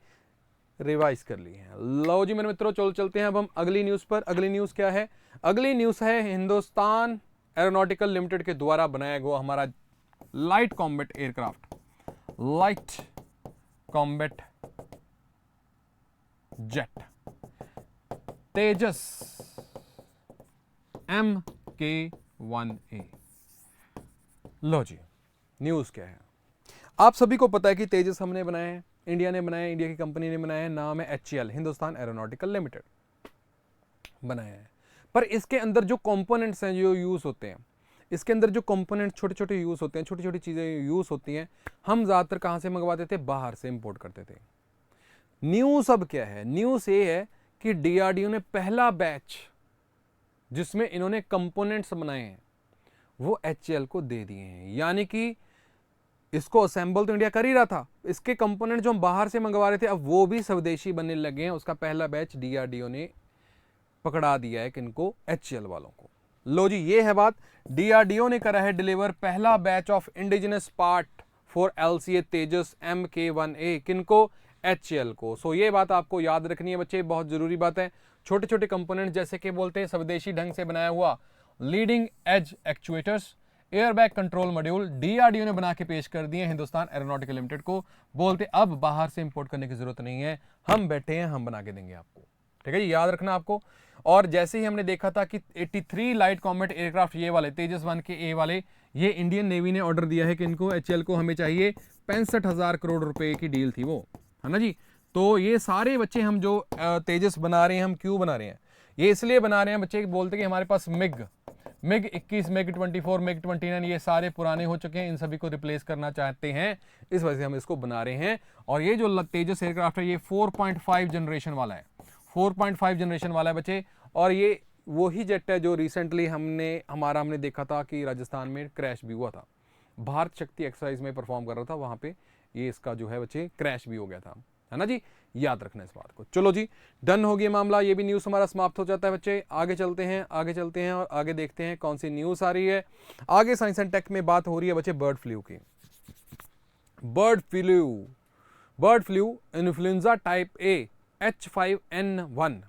रिवाइज कर लिए हैं। लो जी मेरे मित्रों, चलते हैं अब हम अगली न्यूज पर। अगली न्यूज क्या है? अगली न्यूज है हिंदुस्तान एरोनॉटिकल लिमिटेड के द्वारा बनाया गया हमारा light combat aircraft, light combat jet Tejas MK1A। लो जी, न्यूज क्या है? आप सभी को पता है कि तेजस हमने बनाया है, इंडिया ने बनाया है, इंडिया की कंपनी ने बनाया है, नाम है HAL, हिंदुस्तान एरोनॉटिकल लिमिटेड बनाया है। पर इसके अंदर जो कंपोनेंट्स हैं जो यूज होते हैं, इसके अंदर जो कंपोनेंट छोटे छोटे यूज होते हैं, छोटी छोटी चीजें यूज होती हैं, हम ज्यादातर कहां से मंगवाते थे? बाहर से इंपोर्ट करते थे। न्यूज अब क्या है? न्यूज ये है कि DRDO ने पहला बैच जिसमें इन्होंने कंपोनेंट्स बनाए हैं वो HAL को दे दिए हैं। यानी कि इसको असेंबल तो इंडिया कर ही रहा था, इसके कंपोनेंट जो हम बाहर से मंगवा रहे थे अब वो भी स्वदेशी बनने लगे हैं। उसका पहला बैच DRDO ने पकड़ा दिया है किनको? HAL वालों को। लो जी, ये है बात। DRDO ने करा है डिलीवर पहला batch of indigenous part for LCA Tejas MK1A, किनको? HAL को। सो ये बात आपको याद रखनी है बच्चे, बहुत जरूरी बात है। छोटे छोटे कंपोनेंट जैसे कि बोलते हैं स्वदेशी ढंग से बनाया हुआ leading edge actuators, airbag control module DRDO ने बना के पेश कर दिए हिंदुस्तान एरोनॉटिकल लिमिटेड को। बोलते अब बाहर से इंपोर्ट करने की जरूरत नहीं है, हम बैठे हैं, हम बना के देंगे आपको, ठीक है, याद रखना आपको। और जैसे ही हमने देखा था कि 83 लाइट कॉम्बैट एयरक्राफ्ट ये वाले तेजस 1K वाले, ये इंडियन नेवी ने ऑर्डर दिया है कि इनको HAL को हमें चाहिए 65,000 करोड़ रुपए की डील थी वो, है ना जी। तो ये सारे बच्चे हम जो तेजस बना रहे हैं, हम क्यों बना रहे हैं? ये इसलिए बना रहे हैं बच्चे, बोलते कि हमारे पास मिग 21, मिग 24, मिग 29 ये सारे पुराने हो चुके हैं, इन सभी को रिप्लेस करना चाहते हैं, इस वजह से हम इसको बना रहे हैं। और ये जो तेजस एयरक्राफ्ट है ये 4.5 जनरेशन वाला है, 4.5 जनरेशन वाला है बच्चे। और ये वही जेट है जो रिसेंटली हमने देखा था कि राजस्थान में क्रैश भी हुआ था, भारत शक्ति एक्सरसाइज में परफॉर्म कर रहा था, वहां पे ये इसका जो है बच्चे क्रैश भी हो गया था, है ना जी, याद रखना इस बात को। चलो जी, डन हो गया मामला, ये भी न्यूज़ हमारा समाप्त हो जाता है बच्चे। आगे चलते हैं और आगे देखते हैं कौन सी न्यूज़ आ रही है। आगे साइंस एंड टेक में बात हो रही है बच्चे बर्ड फ्लू की। Bird flu influenza type A H5N1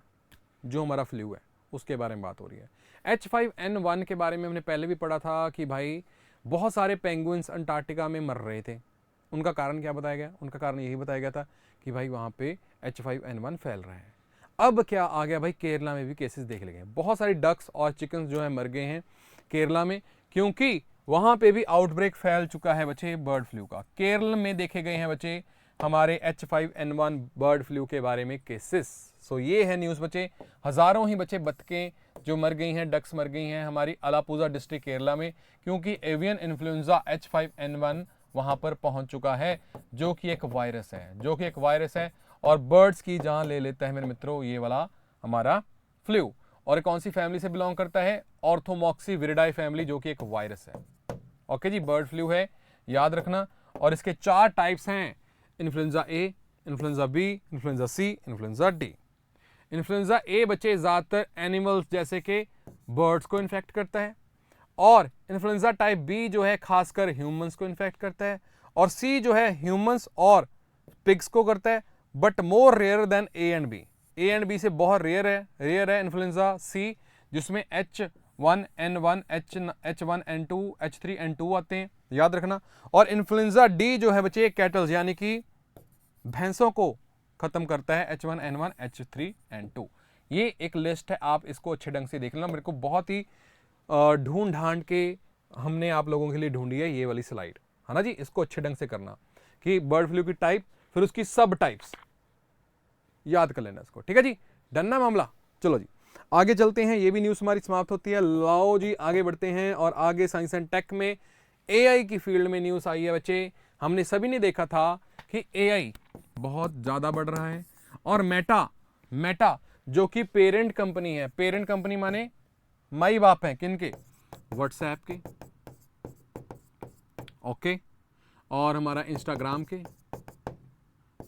जो हमारा फ्लू है उसके बारे में बात हो रही है। H5N1 के बारे में हमने पहले भी पढ़ा था कि भाई बहुत सारे पेंगुइन्स अंटार्कटिका में मर रहे थे। उनका कारण क्या बताया गया? उनका कारण यही बताया गया था कि भाई वहाँ पे H5N1 फैल रहा है। अब क्या आ गया भाई, केरला में भी केसेस देख ले गए, बहुत सारी डक्स और चिकन्स जो है मर गए हैं केरला में, क्योंकि वहाँ पे भी आउटब्रेक फैल चुका है बच्चे बर्ड फ्लू का। केरल में देखे गए हैं बच्चे हमारे H5N1 बर्ड फ्लू के बारे में केसेस। सो ये है न्यूज़ बच्चे, हज़ारों ही बच्चे बतखें जो मर गई हैं, डक्स मर गई हैं हमारी अलापुजा डिस्ट्रिक्ट केरला में, क्योंकि एवियन इन्फ्लुएंजा H5N1 वहाँ पर पहुँच चुका है, जो कि एक वायरस है और बर्ड्स की जान ले लेता है मेरे मित्रों ये वाला हमारा फ्लू। और ये कौन सी फैमिली से बिलोंग करता है? ऑर्थोमॉक्सी विरिडाई फैमिली, जो कि एक वायरस है। ओके जी, बर्ड फ्लू है, याद रखना। और इसके 4 टाइप्स हैं, influenza A, influenza B, influenza C, influenza D. Influenza A बच्चे ज़्यादातर एनिमल्स जैसे कि बर्ड्स को इन्फेक्ट करता है, और इन्फ्लुएंजा टाइप बी जो है खासकर ह्यूमंस को इन्फेक्ट करता है, और सी जो है ह्यूमंस और पिग्स को करता है, but more rare than A and B. A and B से बहुत रेयर है इन्फ्लुएंजा सी, जिसमें H1N1, H1N2, H3N2 आते हैं, याद रखना। और इन्फ्लुएंजा डी जो है बच्चे कैटल्स यानी कि भैंसों को खत्म करता है, H1N1, H3N2। ये एक लिस्ट है, आप इसको अच्छे ढंग से देख लेना। मेरे को बहुत ही ढूंढ ढांड के हमने आप लोगों के लिए ढूंढी है ये वाली स्लाइड, है ना जी। इसको अच्छे ढंग से करना कि बर्ड फ्लू की टाइप, फिर उसकी सब टाइप्स याद कर लेना इसको, ठीक है जी, डन ना मामला। चलो जी आगे चलते हैं, ये भी न्यूज़ हमारी समाप्त होती है। लाओ जी आगे बढ़ते हैं, और आगे साइंस एंड टेक में AI की फील्ड में न्यूज़ आई है बच्चे। हमने सभी ने देखा था कि AI बहुत ज़्यादा बढ़ रहा है, और मेटा जो कि पेरेंट कंपनी है, पेरेंट कंपनी माने माई बाप हैं किनके? व्हाट्सएप के, ओके, और हमारा इंस्टाग्राम के,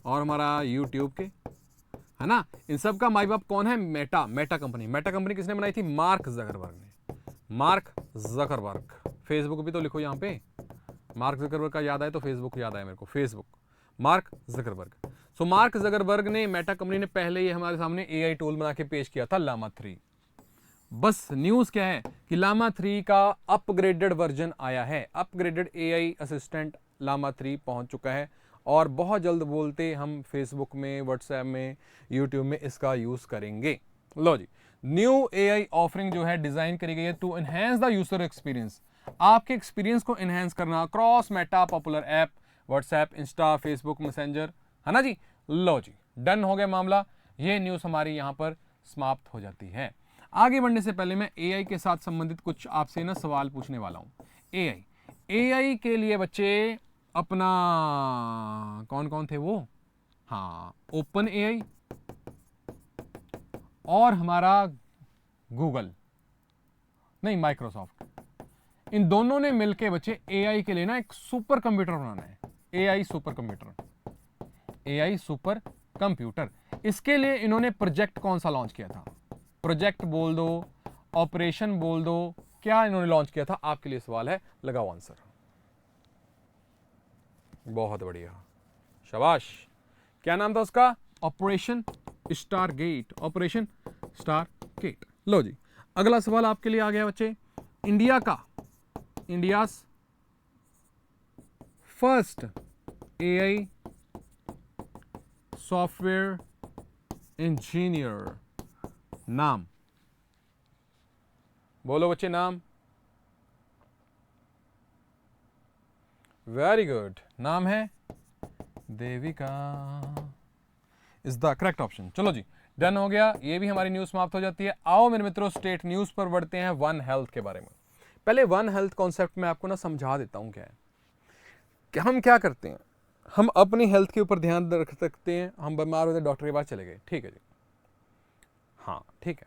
और हमारा यूट्यूब के, है ना। इन सब का माई बाप कौन है? मेटा कंपनी किसने बनाई थी? Mark Zuckerberg. फेसबुक भी तो लिखो यहाँ पे, मार्क जकरबर्ग का याद आए तो फेसबुक याद आए मेरे को, फेसबुक, मार्क जकरबर्ग। सो मार्क जकरबर्ग ने, मेटा कंपनी ने पहले ये हमारे सामने AI टूल बना के पेश किया था, लामा 3। बस न्यूज़ क्या है कि लामा 3 का अपग्रेडेड वर्जन आया है, अपग्रेडेड AI असिस्टेंट लामा 3 पहुंच चुका है, और बहुत जल्द बोलते हम फेसबुक में, व्हाट्सएप में, यूट्यूब में इसका यूज़ करेंगे। लो जी, न्यू AI ऑफरिंग जो है डिज़ाइन करी गई है to enhance the user experience, आपके एक्सपीरियंस को एनहेंस करना cross Meta popular app, WhatsApp, Insta, Facebook, Messenger, है ना जी। लो जी, डन हो गया मामला, ये न्यूज़ हमारी यहाँ पर समाप्त हो जाती है। आगे बढ़ने से पहले मैं AI के साथ संबंधित कुछ आपसे ना सवाल पूछने वाला हूँ। AI के लिए बच्चे अपना कौन कौन थे वो? हाँ, ओपन AI और हमारा गूगल, नहीं माइक्रोसॉफ्ट, इन दोनों ने मिलके बच्चे AI के लिए ना एक सुपर कंप्यूटर बनाना है, AI सुपर कंप्यूटर। इसके लिए इन्होंने प्रोजेक्ट कौन सा लॉन्च किया था? प्रोजेक्ट बोल दो, ऑपरेशन बोल दो, क्या इन्होंने लॉन्च किया था? आपके लिए सवाल है, लगाओ आंसर। बहुत बढ़िया, शाबाश। क्या नाम था उसका? Operation stargate, operation stargate. लो जी, अगला सवाल आपके लिए आ गया बच्चे, India first AI software engineer नाम बोलो बच्चे, नाम। वेरी गुड, नाम है Devika, is the correct option. चलो जी, डन हो गया, ये भी हमारी न्यूज समाप्त हो जाती है। आओ मेरे मित्रों स्टेट न्यूज पर बढ़ते हैं, वन हेल्थ के बारे में। पहले वन हेल्थ कॉन्सेप्ट में आपको ना समझा देता हूं क्या है कि हम क्या करते हैं। हम अपनी हेल्थ के ऊपर ध्यान रख सकते हैं, हम बीमार होते डॉक्टर के पास चले गए, ठीक है जी, हाँ ठीक है।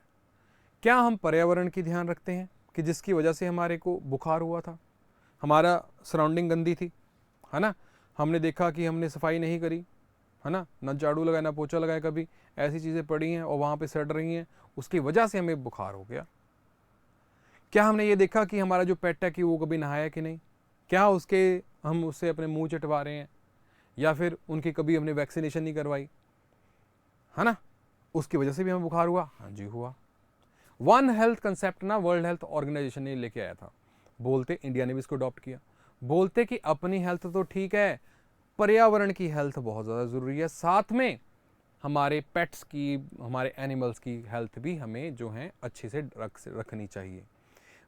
क्या हम पर्यावरण की ध्यान रखते हैं कि जिसकी वजह से हमारे को बुखार हुआ था, हमारा सराउंडिंग गंदी थी, है ना, हमने देखा कि हमने सफाई नहीं करी, है ना झाड़ू लगाया ना पोछा लगाया, कभी ऐसी चीज़ें पड़ी हैं और वहाँ पे सड़ रही हैं, उसकी वजह से हमें बुखार हो गया। क्या हमने ये देखा कि हमारा जो पेट है कि वो कभी नहाया कि नहीं, क्या उसके हम उससे अपने मुंह चटवा रहे हैं, या फिर उनकी कभी हमने वैक्सीनेशन नहीं करवाई, है ना, उसकी वजह से भी हमें बुखार हुआ। हाँ जी हुआ। वन हेल्थ कंसेप्ट ना वर्ल्ड हेल्थ ऑर्गेनाइजेशन ने लेके आया था, बोलते इंडिया ने भी इसको अडॉप्ट किया, बोलते कि अपनी हेल्थ तो ठीक है, पर्यावरण की हेल्थ बहुत ज़्यादा ज़रूरी है, साथ में हमारे पेट्स की, हमारे एनिमल्स की हेल्थ भी हमें जो है अच्छे से रखनी चाहिए।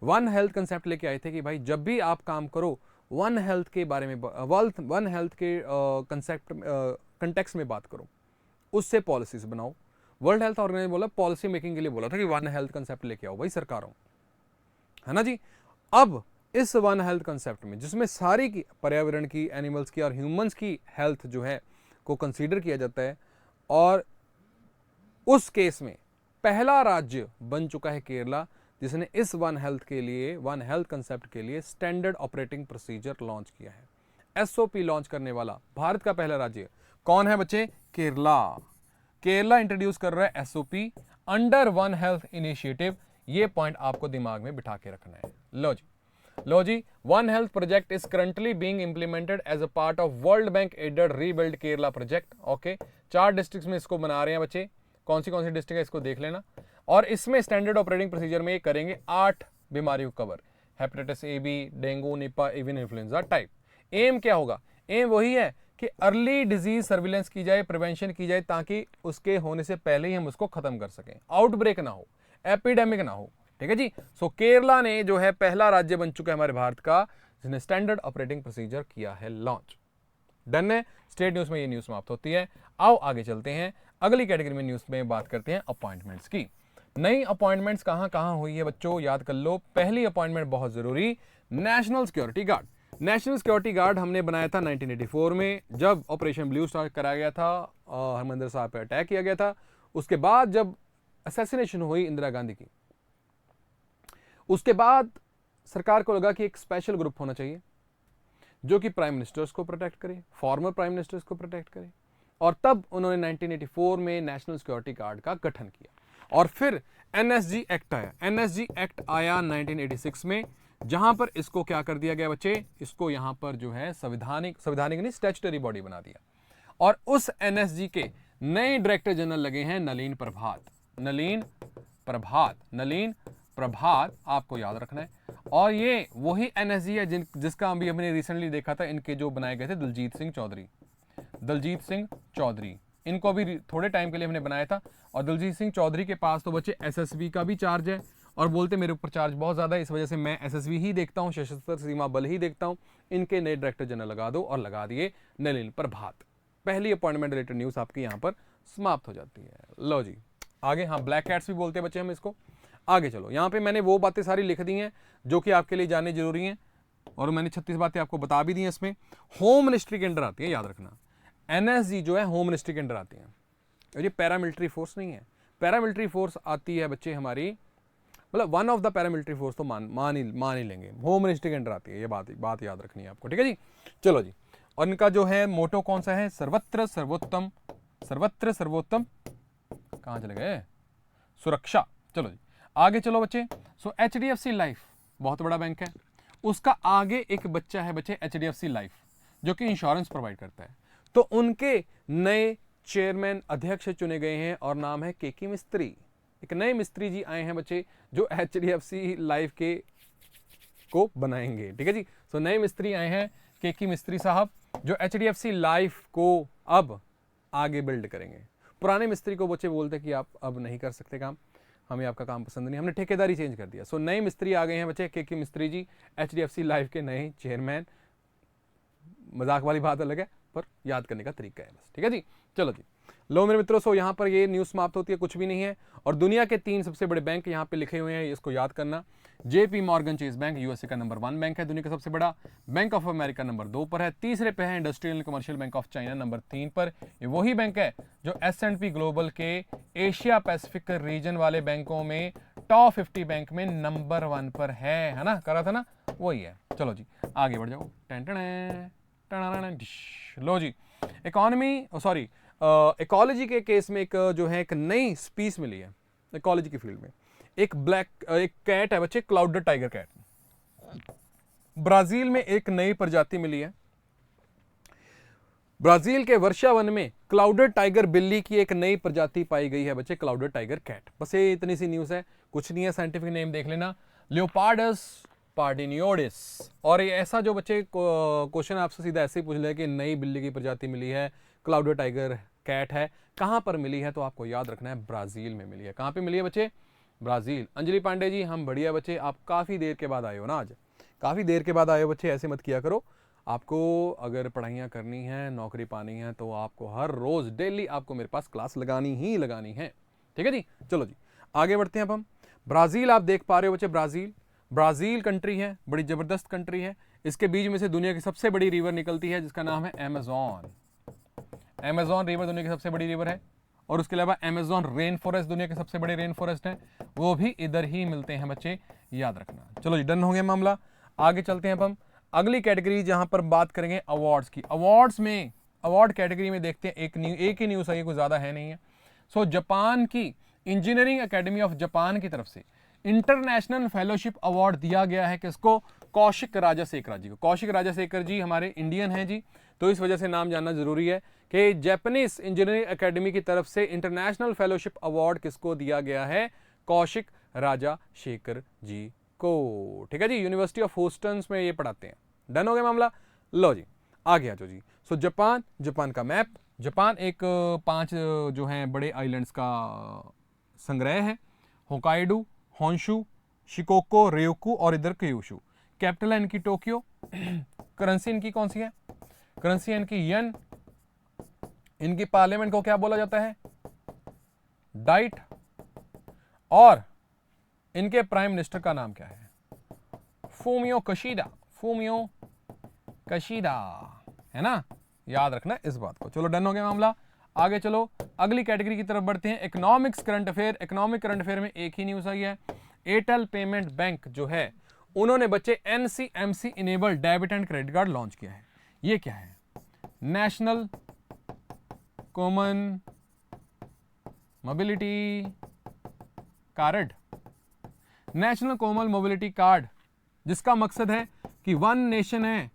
वन हेल्थ कंसेप्ट लेके आए थे कि भाई जब भी आप काम करो वन हेल्थ के बारे में, वन हेल्थ के कंसेप्ट कंटेक्स्ट में बात करो, उससे पॉलिसीज बनाओ। वर्ल्ड हेल्थ ऑर्गेनाइजेशन बोला पॉलिसी मेकिंग के लिए बोला था कि वन हेल्थ कंसेप्ट लेके आओ भाई सरकारों, है ना जी। अब इस वन हेल्थ कंसेप्ट में जिसमें सारी की पर्यावरण की, एनिमल्स की और ह्यूमंस की हेल्थ जो है को कंसीडर किया जाता है, और उस केस में पहला राज्य बन चुका है केरला, जिसने इस वन हेल्थ के लिए, वन हेल्थ कंसेप्ट के लिए स्टैंडर्ड ऑपरेटिंग प्रोसीजर लॉन्च किया है। एसओपी लॉन्च करने वाला भारत का पहला राज्य कौन है बच्चे? केरला। केरला इंट्रोड्यूस कर रहा है SOP under one health initiative. ये पॉइंट आपको दिमाग में बिठा के रखना है। लो जी, one health project is currently being implemented as a part of World Bank aided rebuild Kerala project. Okay, 4 districts में इसको बना रहे हैं बच्चे। कौन सी डिस्ट्रिक्ट है इसको देख लेना। और इसमें स्टैंडर्ड ऑपरेटिंग प्रोसीजर में ये करेंगे 8 बीमारियों को cover, hepatitis A B, dengue, Nipah, avian influenza type. M क्या होगा? एम वही है कि अर्ली डिजीज सर्विलेंस की जाए, प्रिवेंशन की जाए, ताकि उसके होने से पहले ही हम उसको खत्म कर सकें, आउटब्रेक ना हो, एपिडेमिक ना हो। ठीक है जी। सो केरला ने जो है पहला राज्य बन चुका है हमारे भारत का जिसने स्टैंडर्ड ऑपरेटिंग प्रोसीजर किया है लॉन्च। डन है। स्टेट न्यूज में ये न्यूज समाप्त होती है। आओ आगे चलते हैं, अगली कैटेगरी में न्यूज में बात करते हैं अपॉइंटमेंट्स की। नई अपॉइंटमेंट्स कहां कहां हुई है बच्चों, याद कर लो। पहली अपॉइंटमेंट बहुत जरूरी, national security guard. National security guard हमने बनाया था 1984 में, जब ऑपरेशन ब्लू स्टार कराया गया था, हरमंदिर साहब पर अटैक किया गया था। उसके बाद जब असैसिनेशन हुई इंदिरा गांधी की, उसके बाद सरकार को लगा कि एक स्पेशल ग्रुप होना चाहिए जो कि प्राइम मिनिस्टर्स को प्रोटेक्ट करे, फॉर्मर प्राइम मिनिस्टर्स को प्रोटेक्ट करे, और तब उन्होंने 1984 में नेशनल सिक्योरिटी गार्ड का गठन किया। और फिर एनएसजी एक्ट आया। एनएसजी एक्ट आया 1986 में, जहां पर इसको क्या कर दिया गया बच्चे, इसको यहां पर जो है संवैधानिक नहीं स्टैट्यूटरी बॉडी बना दिया। और उस एनएसजी के नए डायरेक्टर जनरल लगे हैं नलीन प्रभात। नलीन प्रभात आपको याद रखना है। और ये वही एनएसजी है जिसका अभी हमने रिसेंटली देखा था, इनके जो बनाए गए थे दलजीत सिंह चौधरी, इनको भी थोड़े टाइम के लिए हमने बनाया था। और दलजीत सिंह चौधरी के पास तो बच्चे एसएसबी का भी चार्ज है, और बोलते मेरे ऊपर चार्ज बहुत ज़्यादा है, इस वजह से मैं एसएसबी ही देखता हूँ, सशस्त्र सीमा बल ही देखता हूँ। इनके नए डायरेक्टर जनरल लगा दो, और लगा दिए नलिन प्रभात। पहली अपॉइंटमेंट रिलेटेड न्यूज़ आपकी यहाँ पर समाप्त हो जाती है। लो जी आगे, हाँ ब्लैक कैट्स भी बोलते हैं बच्चे हम इसको। आगे चलो, यहाँ पे मैंने वो बातें सारी लिख दी हैं जो कि आपके लिए जाननी जरूरी हैं, और मैंने 36 बातें आपको बता भी दी हैं। इसमें होम मिनिस्ट्री के अंडर आती है, याद रखना। एनएसजी जो है होम मिनिस्ट्री के अंडर आती है, और ये पैरामिलिट्री फोर्स नहीं है। पैरामिलिट्री फोर्स आती है बच्चे हमारी, मतलब one of the paramilitary force तो मान ही लेंगे, होम मिनिस्ट्री के अंडर आती है। ये बात याद रखनी है आपको, ठीक है जी। चलो जी, और इनका जो है मोटो कौन सा है? सर्वत्र सर्वोत्तम कहाँ चले गए? सुरक्षा। चलो जी आगे चलो बच्चे। सो एचडीएफसी लाइफ बहुत बड़ा बैंक है, उसका आगे एक बच्चा है बच्चे एचडीएफसी लाइफ, जो कि इंश्योरेंस प्रोवाइड करता है। तो उनके नए चेयरमैन अध्यक्ष चुने गए हैं, और नाम है केके मिस्त्री। एक नए मिस्त्री जी आए हैं बच्चे जो एचडीएफसी लाइफ के को बनाएंगे, ठीक है जी। सो नए मिस्त्री आए हैं केके मिस्त्री साहब, जो एचडीएफसी लाइफ को अब आगे बिल्ड करेंगे। पुराने मिस्त्री को बच्चे बोलते कि आप अब नहीं कर सकते काम, हमें आपका काम पसंद नहीं, हमने ठेकेदारी चेंज कर दिया। सो नए मिस्त्री आ गए हैं बच्चे केके मिस्त्री जी, एचडीएफसी लाइफ के नए चेयरमैन। मजाक वाली बात अलग है, पर याद करने का तरीका है बस, ठीक है जी। चलो जी लो मेरे मित्रों, सो यहाँ पर ये न्यूज़ समाप्त होती है, कुछ भी नहीं है। और दुनिया के 3 सबसे बड़े बैंक यहाँ पे लिखे हुए हैं, इसको याद करना। JP Morgan chase bank USA का नंबर 1 बैंक है, दुनिया का सबसे बड़ा। बैंक ऑफ अमेरिका नंबर 2 पर है। तीसरे पे है industrial and commercial bank of China number 3 पर। ये वही बैंक है जो S&P ग्लोबल के एशिया पैसिफिक रीजन वाले बैंकों में टॉप 50 बैंक में नंबर 1 पर है ना, करा था ना, वही है। चलो जी आगे बढ़ जाओ। लो जी, इकोलॉजी के केस में एक जो है एक नई स्पीस मिली है इकोलॉजी की फील्ड में। एक कैट है बच्चे, क्लाउडेड टाइगर कैट। ब्राजील में एक नई प्रजाति मिली है। ब्राजील के वर्षा वन में क्लाउडेड टाइगर बिल्ली की एक नई प्रजाति पाई गई है बच्चे, क्लाउडेड टाइगर कैट। बस ये इतनी सी न्यूज़ है, कुछ नहीं है, साइंटिफिक नेम देख लेना, लियोपार्डस पार्डिनियोडिस। और ये ऐसा जो बच्चे क्वेश्चन आपसे सीधा ऐसे ही पूछ ले कि नई बिल्ली की प्रजाति मिली है, क्लाउडेड टाइगर कैट है, कहाँ पर मिली है, तो आपको याद रखना है ब्राज़ील में मिली है। कहाँ पे मिली है बच्चे? ब्राज़ील। अंजलि पांडे जी हम बढ़िया बच्चे, आप काफ़ी देर के बाद आए हो ना, आज काफ़ी देर के बाद आए हो बच्चे, ऐसे मत किया करो। आपको अगर पढ़ाइयाँ करनी है, नौकरी पानी है, तो आपको हर रोज़ डेली आपको मेरे पास क्लास लगानी ही लगानी है, ठीक है जी। चलो जी आगे बढ़ते हैं अब हम। ब्राज़ील आप देख पा रहे हो बच्चे, ब्राज़ील कंट्री है, बड़ी ज़बरदस्त कंट्री है। इसके बीच में से दुनिया की सबसे बड़ी रिवर निकलती है जिसका नाम है अमेज़न। अमेज़न रिवर दुनिया की सबसे बड़ी रिवर है। और उसके अलावा अमेज़न रेन फॉरेस्ट दुनिया के सबसे बड़े रेन फॉरेस्ट हैं, वो भी इधर ही मिलते हैं बच्चे, याद रखना। चलो जी डन हो गया मामला, आगे चलते हैं अब हम अगली कैटेगरी जहां पर बात करेंगे अवार्ड्स की। अवार्ड्स में, अवार्ड कैटेगरी में देखते हैं एक ही न्यूज़ है, कोई ज़्यादा है नहीं है। सो जापान की इंजीनियरिंग एकेडमी ऑफ जापान की तरफ से इंटरनेशनल फेलोशिप अवार्ड दिया गया है किसको? कौशिक राजाशेखर जी को। कौशिक राजाशेखर जी हमारे इंडियन हैं जी, तो इस वजह से नाम जानना जरूरी है कि जापानीज इंजीनियरिंग एकेडमी की तरफ से इंटरनेशनल फेलोशिप अवार्ड किसको दिया गया है? कौशिक राजाशेखर जी को, ठीक है जी। यूनिवर्सिटी ऑफ ह्यूस्टन में ये पढ़ाते हैं। डन हो गया मामला। लो जी आगे आ जाओ जी। सो जापान का मैप, जापान एक 5 जो हैं बड़े आइलैंड्स का संग्रह है। होकाइडो, होंशु, शिकोको, ryukyu और इधर क्यूशु। कैपिटल है इनकी टोक्यो। करेंसी इनकी कौन सी है? करेंसी है इनकी येन। इनकी पार्लियामेंट को क्या बोला जाता है? डाइट। और इनके प्राइम मिनिस्टर का नाम क्या है? फूमियो कशीदा है ना, याद रखना इस बात को। चलो डन हो गया मामला, आगे चलो अगली कैटेगरी की तरफ बढ़ते हैं। Economics current affair. Economic current affair में एक ही न्यूज़ आई है। एयरटेल पेमेंट बैंक जो है उन्होंने बच्चे NCMC enable debit and credit card launch किया है। ये क्या है? National common mobility card. National common mobility card जिसका मकसद है कि वन नेशन है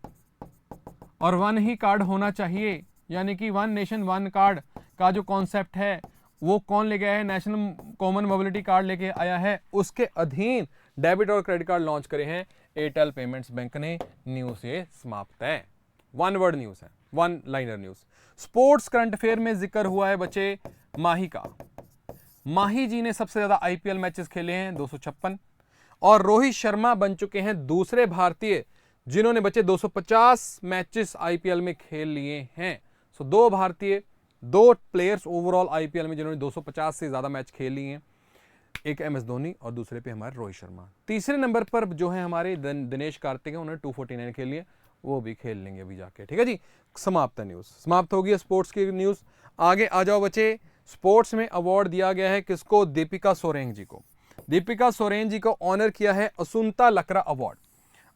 और वन ही कार्ड होना चाहिए, यानी कि वन नेशन वन कार्ड का जो कॉन्सेप्ट है वो कौन लेके आया है? नेशनल कॉमन मोबिलिटी कार्ड लेके आया है। उसके अधीन डेबिट और क्रेडिट कार्ड लॉन्च करे हैं एयरटेल पेमेंट्स बैंक ने। न्यूज़ ये समाप्त है, वन वर्ड न्यूज़ है, one liner news. Sports current affair में जिक्र हुआ है बच्चे माही का। माही जी ने सबसे ज्यादा IPL मैचेस खेले हैं 256, और रोहित शर्मा बन चुके हैं दूसरे भारतीय जिन्होंने बच्चे 250 मैचेस IPL में खेल लिए हैं। सो 2 भारतीय, 2 प्लेयर्स ओवरऑल IPL में जिन्होंने 250 से ज्यादा मैच खेल लिए हैं। एक MS धोनी और दूसरे पे हमारे रोहित शर्मा। तीसरे नंबर पर जो है हमारे दिनेश कार्तिक है, उन्होंने 249 खेल लिए, वो भी खेल लेंगे अभी जाके, ठीक है जी। समाप्त है न्यूज़, समाप्त होगी स्पोर्ट्स की न्यूज़। आगे आ जाओ बच्चे। स्पोर्ट्स में अवार्ड दिया गया है किसको? दीपिका सोरेन जी को। दीपिका सोरेन जी को ऑनर किया है असुंता लकड़ा अवार्ड।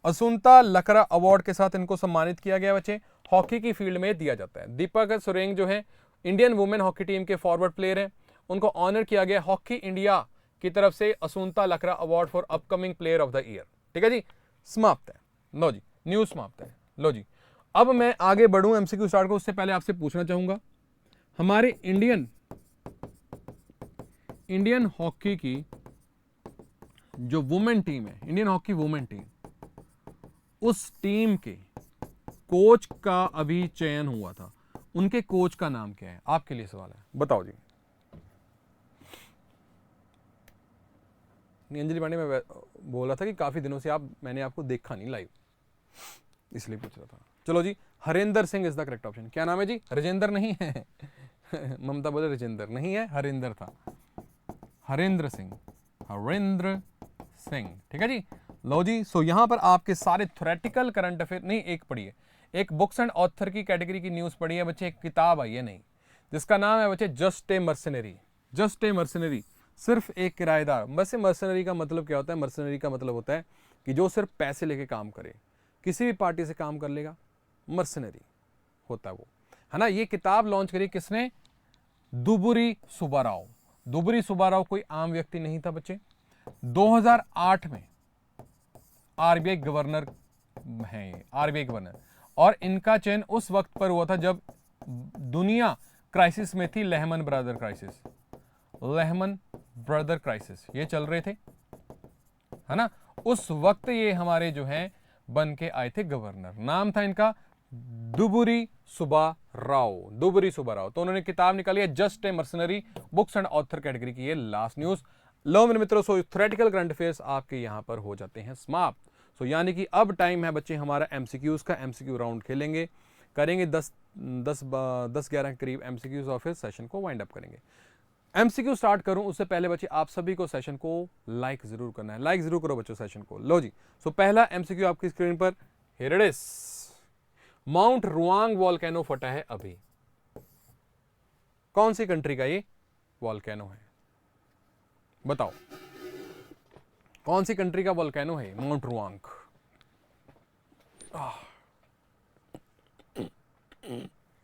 असुंता लकड़ा अवार्ड के साथ इनको सम्मानित किया गया बच्चे। हॉकी की फील्ड में दिया जाता है। दीपिका सोरेन जो है इंडियन वुमेन हॉकी टीम के फॉरवर्ड प्लेयर हैं, उनको ऑनर किया गया हॉकी इंडिया की तरफ से Asunta Lakra award for upcoming player of the year, ठीक है जी। समाप्त है, लो जी न्यूज़ समाप्त है। लो जी अब मैं आगे बढ़ूं MCQ स्टार्ट को, उससे पहले आपसे पूछना चाहूंगा हमारे इंडियन हॉकी की जो वुमेन टीम है, इंडियन हॉकी वुमेन टीम, उस टीम के कोच का अभी चयन हुआ था, उनके कोच का नाम क्या है? आपके लिए सवाल है, बताओ जी। अंजलि पांडे मैं बोल रहा था कि काफी दिनों से मैंने आपको देखा नहीं लाइव, इसलिए पूछ रहा था। चलो जी, Harendra Singh is the correct option. क्या नाम है जी? राजेंद्र नहीं है, ममता बोले राजेंद्र, नहीं है, हरिंदर था, हरेंद्र सिंह, हरेंद्र सिंह, ठीक है जी। लो जी, सो यहां पर आपके सारे थ्योरेटिकल करंट अफेयर नहीं, एक पढ़िए, एक बुक्स एंड ऑथर की कैटेगरी की न्यूज पढ़ी है बच्चे, एक किताब आई है नहीं, जिसका नाम है बच्चे just a mercenary. Just a mercenary, सिर्फ एक किराएदार। वैसे मर्सनरी का मतलब क्या होता है? मर्सनरी का मतलब होता है कि जो सिर्फ पैसे लेके काम करे, किसी भी पार्टी से काम कर लेगा, मर्सनरी होता है वो, है ना। ये किताब लॉन्च करी किसने? दुबुरी सुब्बाराव। दुबुरी सुब्बाराव कोई आम व्यक्ति नहीं था बच्चे। 2008 में आरबीआई गवर्नर हैं, आरबीआई गवर्नर, और इनका चयन उस वक्त पर हुआ था जब दुनिया क्राइसिस में थी, Lehman Brother crisis, Lehman Brother crisis ये चल रहे थे, है ना। उस वक्त ये हमारे जो हैं बन के आए थे गवर्नर। नाम था इनका दुबुरी सुब्बाराव, दुबुरी सुब्बाराव। तो उन्होंने किताब निकाली है just a mercenary, books and author category की ये लास्ट न्यूज। लो मेरे मित्रों, सो थ्योरेटिकल करंट अफेयर्स आपके यहां पर हो जाते हैं समाप्त। सो यानी कि अब टाइम है बच्चे हमारा एमसीक्यूज का। एमसीक्यू राउंड खेलेंगे, करेंगे 10-11 के करीब एमसीक्यूज और फिर सेशन को वाइंड अप करेंगे। एमसीक्यू स्टार्ट करूं उससे पहले बच्चे आप सभी को सेशन को लाइक जरूर करना है, लाइक जरूर करो बच्चों सेशन को। लो जी, सो पहला एमसीक्यू आपकी स्क्रीन पर, here it is. Mount Ruang volcano फटा है अभी, कौन सी कंट्री का ये वॉल्केनो है? बताओ कौन सी कंट्री का वॉल्केनो है माउंट रुआंग?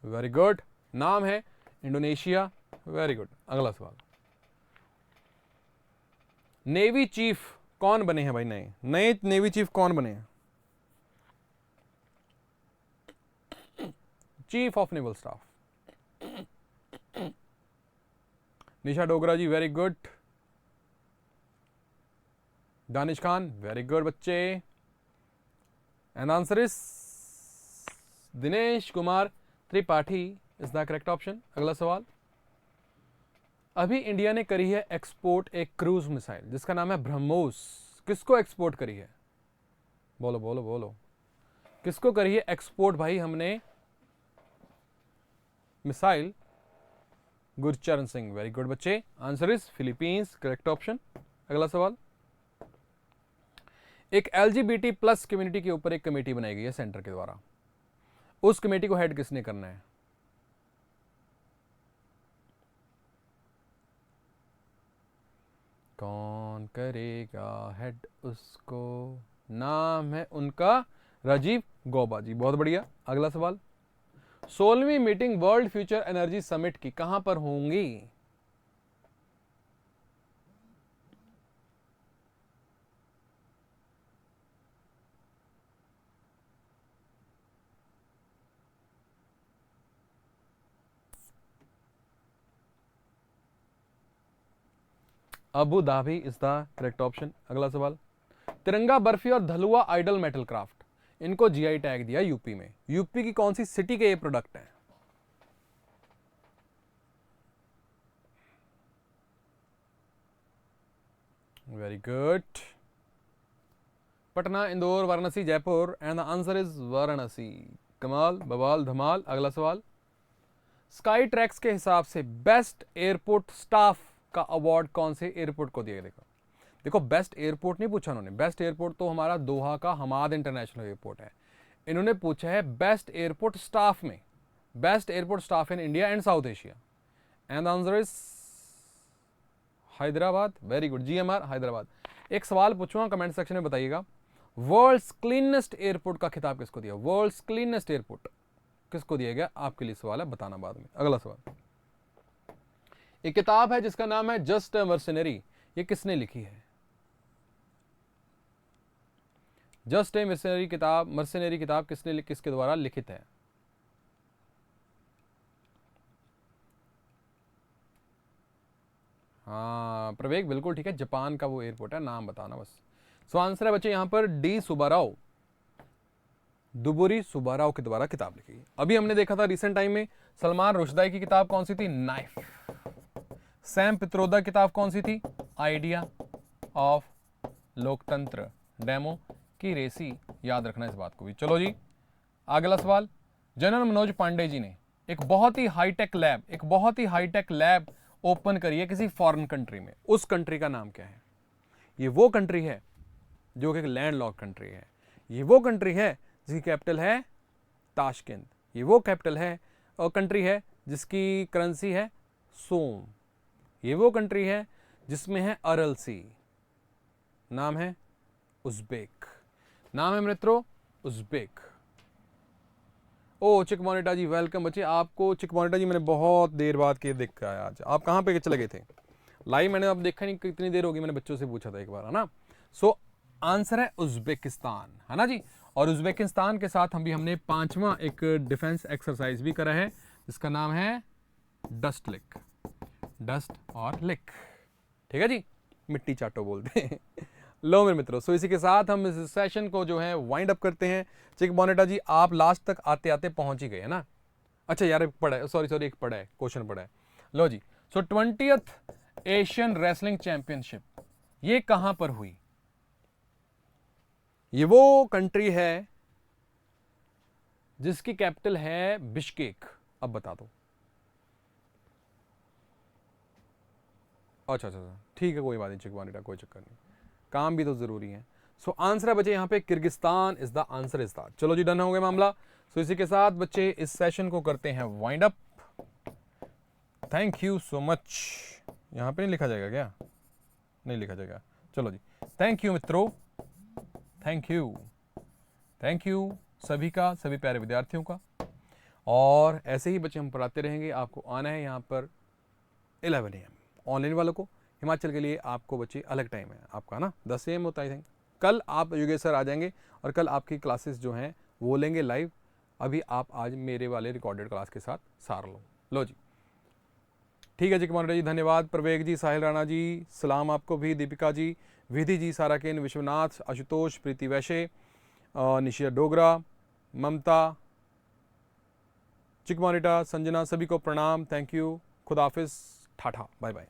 वेरी गुड, नाम है इंडोनेशिया, वेरी गुड। अगला सवाल, नेवी चीफ कौन बने हैं भाई? नए नए नेवी चीफ कौन बने हैं? Chief of naval staff, Nisha Dogra ji, very good. Danish Khan, very good बच्चे। And answer is Dinesh Kumar Tripathi is the correct option. अगला सवाल, अभी इंडिया ने करी है एक्सपोर्ट एक क्रूज मिसाइल जिसका नाम है ब्रह्मोस, किसको एक्सपोर्ट करी है? बोलो बोलो बोलो, किसको करी है एक्सपोर्ट भाई हमने मिसाइल? गुरचरण सिंह, वेरी गुड बच्चे। Answer is Philippines, correct option. अगला सवाल, एक एलजीबीटी प्लस कम्युनिटी के ऊपर एक कमेटी बनाई गई है सेंटर के द्वारा, उस कमेटी को हेड किसने करना है? कौन करेगा हेड उसको? नाम है उनका राजीव गौबा जी, बहुत बढ़िया। अगला सवाल, 16वीं meeting world future energy summit की कहां पर होंगी? Abu Dhabi is the correct option. अगला सवाल, तिरंगा बर्फी और धलुआ आइडल मेटल क्राफ्ट, इनको जीआई टैग दिया यूपी में, यूपी की कौन सी सिटी के ये प्रोडक्ट हैं? Very good, Patna, Indore, Varanasi, Jaipur, and the answer is Varanasi. कमाल, बवाल, धमाल। अगला सवाल, स्काई ट्रैक्स के हिसाब से बेस्ट एयरपोर्ट स्टाफ का अवार्ड कौन से एयरपोर्ट को दिया? देखो बेस्ट एयरपोर्ट नहीं पूछा उन्होंने, बेस्ट एयरपोर्ट तो हमारा दोहा का हमाद इंटरनेशनल एयरपोर्ट है। इन्होंने पूछा है बेस्ट एयरपोर्ट स्टाफ में, best airport staff in India and south Asia, and answer is Hyderabad, very good, GMR Hyderabad. एक सवाल पूछूंगा, कमेंट सेक्शन में बताइएगा, वर्ल्ड्स क्लीनेस्ट एयरपोर्ट का खिताब किसको दिया? वर्ल्ड्स क्लीनेस्ट एयरपोर्ट किसको दिया गया? आपके लिए सवाल है, बताना बाद में। अगला सवाल, एक किताब है जिसका नाम है जस्ट अ मर्सनरी, ये किसने लिखी है? जस्ट ए मर्सनरी किताब, मर्सनरी किताब किसने, किसके द्वारा लिखित है? हाँ प्रवेग, बिल्कुल ठीक है, जापान का वो एयरपोर्ट है, नाम बताना बस। सो आंसर है बच्चे यहाँ पर डी सुब्बाराव, दुबुरी सुब्बाराव के द्वारा किताब लिखी। अभी हमने देखा था रिसेंट टाइम में सलमान रुश्दी की किताब कौन सी थी? नाइफ। सैम पित्रोदा की किताब कौन सी थी? आइडिया ऑफ लोकतंत्र, डेमो की रेसी, याद रखना इस बात को भी। चलो जी, अगला सवाल, जनरल मनोज पांडे जी ने एक बहुत ही हाईटेक लैब ओपन करी है किसी फॉरेन कंट्री में। उस कंट्री का नाम क्या है? ये वो कंट्री है जो कि एक लैंडलॉक कंट्री है। ये वो कंट्री है जिसकी कैपिटल है ताशकेंत। ये वो कैपिटल है और कंट्री है जिसकी करेंसी है सोम। ये वो कंट्री है जिसमें है अरल सी। नाम है उज़्बेक। नाम है मित्रों उज़्बेक। ओ चिक मोनिटा जी वेलकम बच्चे। आपको चिक मोनिटा जी मैंने बहुत देर बाद के देख कर आया। आज आप कहाँ पे चले गए थे? लाइव मैंने अब देखा नहीं, कितनी देर होगी, मैंने बच्चों से पूछा था एक बार, है ना। सो आंसर है उज़्बेकिस्तान, है ना जी। और उज़्बेकिस्तान के साथ हमने 5वां एक डिफेंस एक्सरसाइज भी करा है जिसका नाम है डस्ट लिक। डस्ट और लिक, ठीक है जी, मिट्टी चाटो बोलते हैं। लो मेरे मित्रों, सो इसी के साथ हम इस सेशन को जो है वाइंड अप करते हैं। चिक मोनिटा जी आप लास्ट तक आते आते पहुंच ही गए, है ना। अच्छा यार एक पढ़ा है, सॉरी एक पढ़ा है, क्वेश्चन पढ़ा है। लो जी, सो 20th एशियन रेसलिंग चैंपियनशिप ये कहां पर हुई? ये वो कंट्री है जिसकी कैपिटल है बिश्केक। अब बता दो। अच्छा ठीक है, कोई बात नहीं चिक मोनिटा, कोई चक्कर नहीं, काम भी तो जरूरी है। सो आंसर है बच्चे यहाँ पे Kyrgyzstan is the answer is the. चलो जी डन हो गया मामला। सो इसी के साथ बच्चे इस सेशन को करते हैं wind up. Thank you so much. यहाँ पे नहीं लिखा जाएगा क्या? नहीं लिखा जाएगा। चलो जी, थैंक यू मित्रों, थैंक यू सभी का, सभी प्यारे विद्यार्थियों का। और ऐसे ही बच्चे हम पढ़ाते रहेंगे। आपको आना है यहाँ पर 11 AM। ऑनलाइन वालों को, हिमाचल के लिए आपको बच्चे अलग टाइम है आपका ना, 10 AM होता है आई थिंक। कल आप योगेश सर आ जाएंगे और कल आपकी क्लासेस जो हैं वो लेंगे लाइव। अभी आप आज मेरे वाले रिकॉर्डेड क्लास के साथ सार लो जी। ठीक है जी कुमार जी, धन्यवाद। प्रवेग जी, साहिल राणा जी, सलाम आपको भी। दीपिका जी, विधि जी, साराकेन, विश्वनाथ, आशुतोष, प्रीति वैश्य, निशिया डोगरा, ममता, चिक मोनिटा, संजना, सभी को प्रणाम। थैंक यू, खुदाफिज, ठाठा, बाय बाय।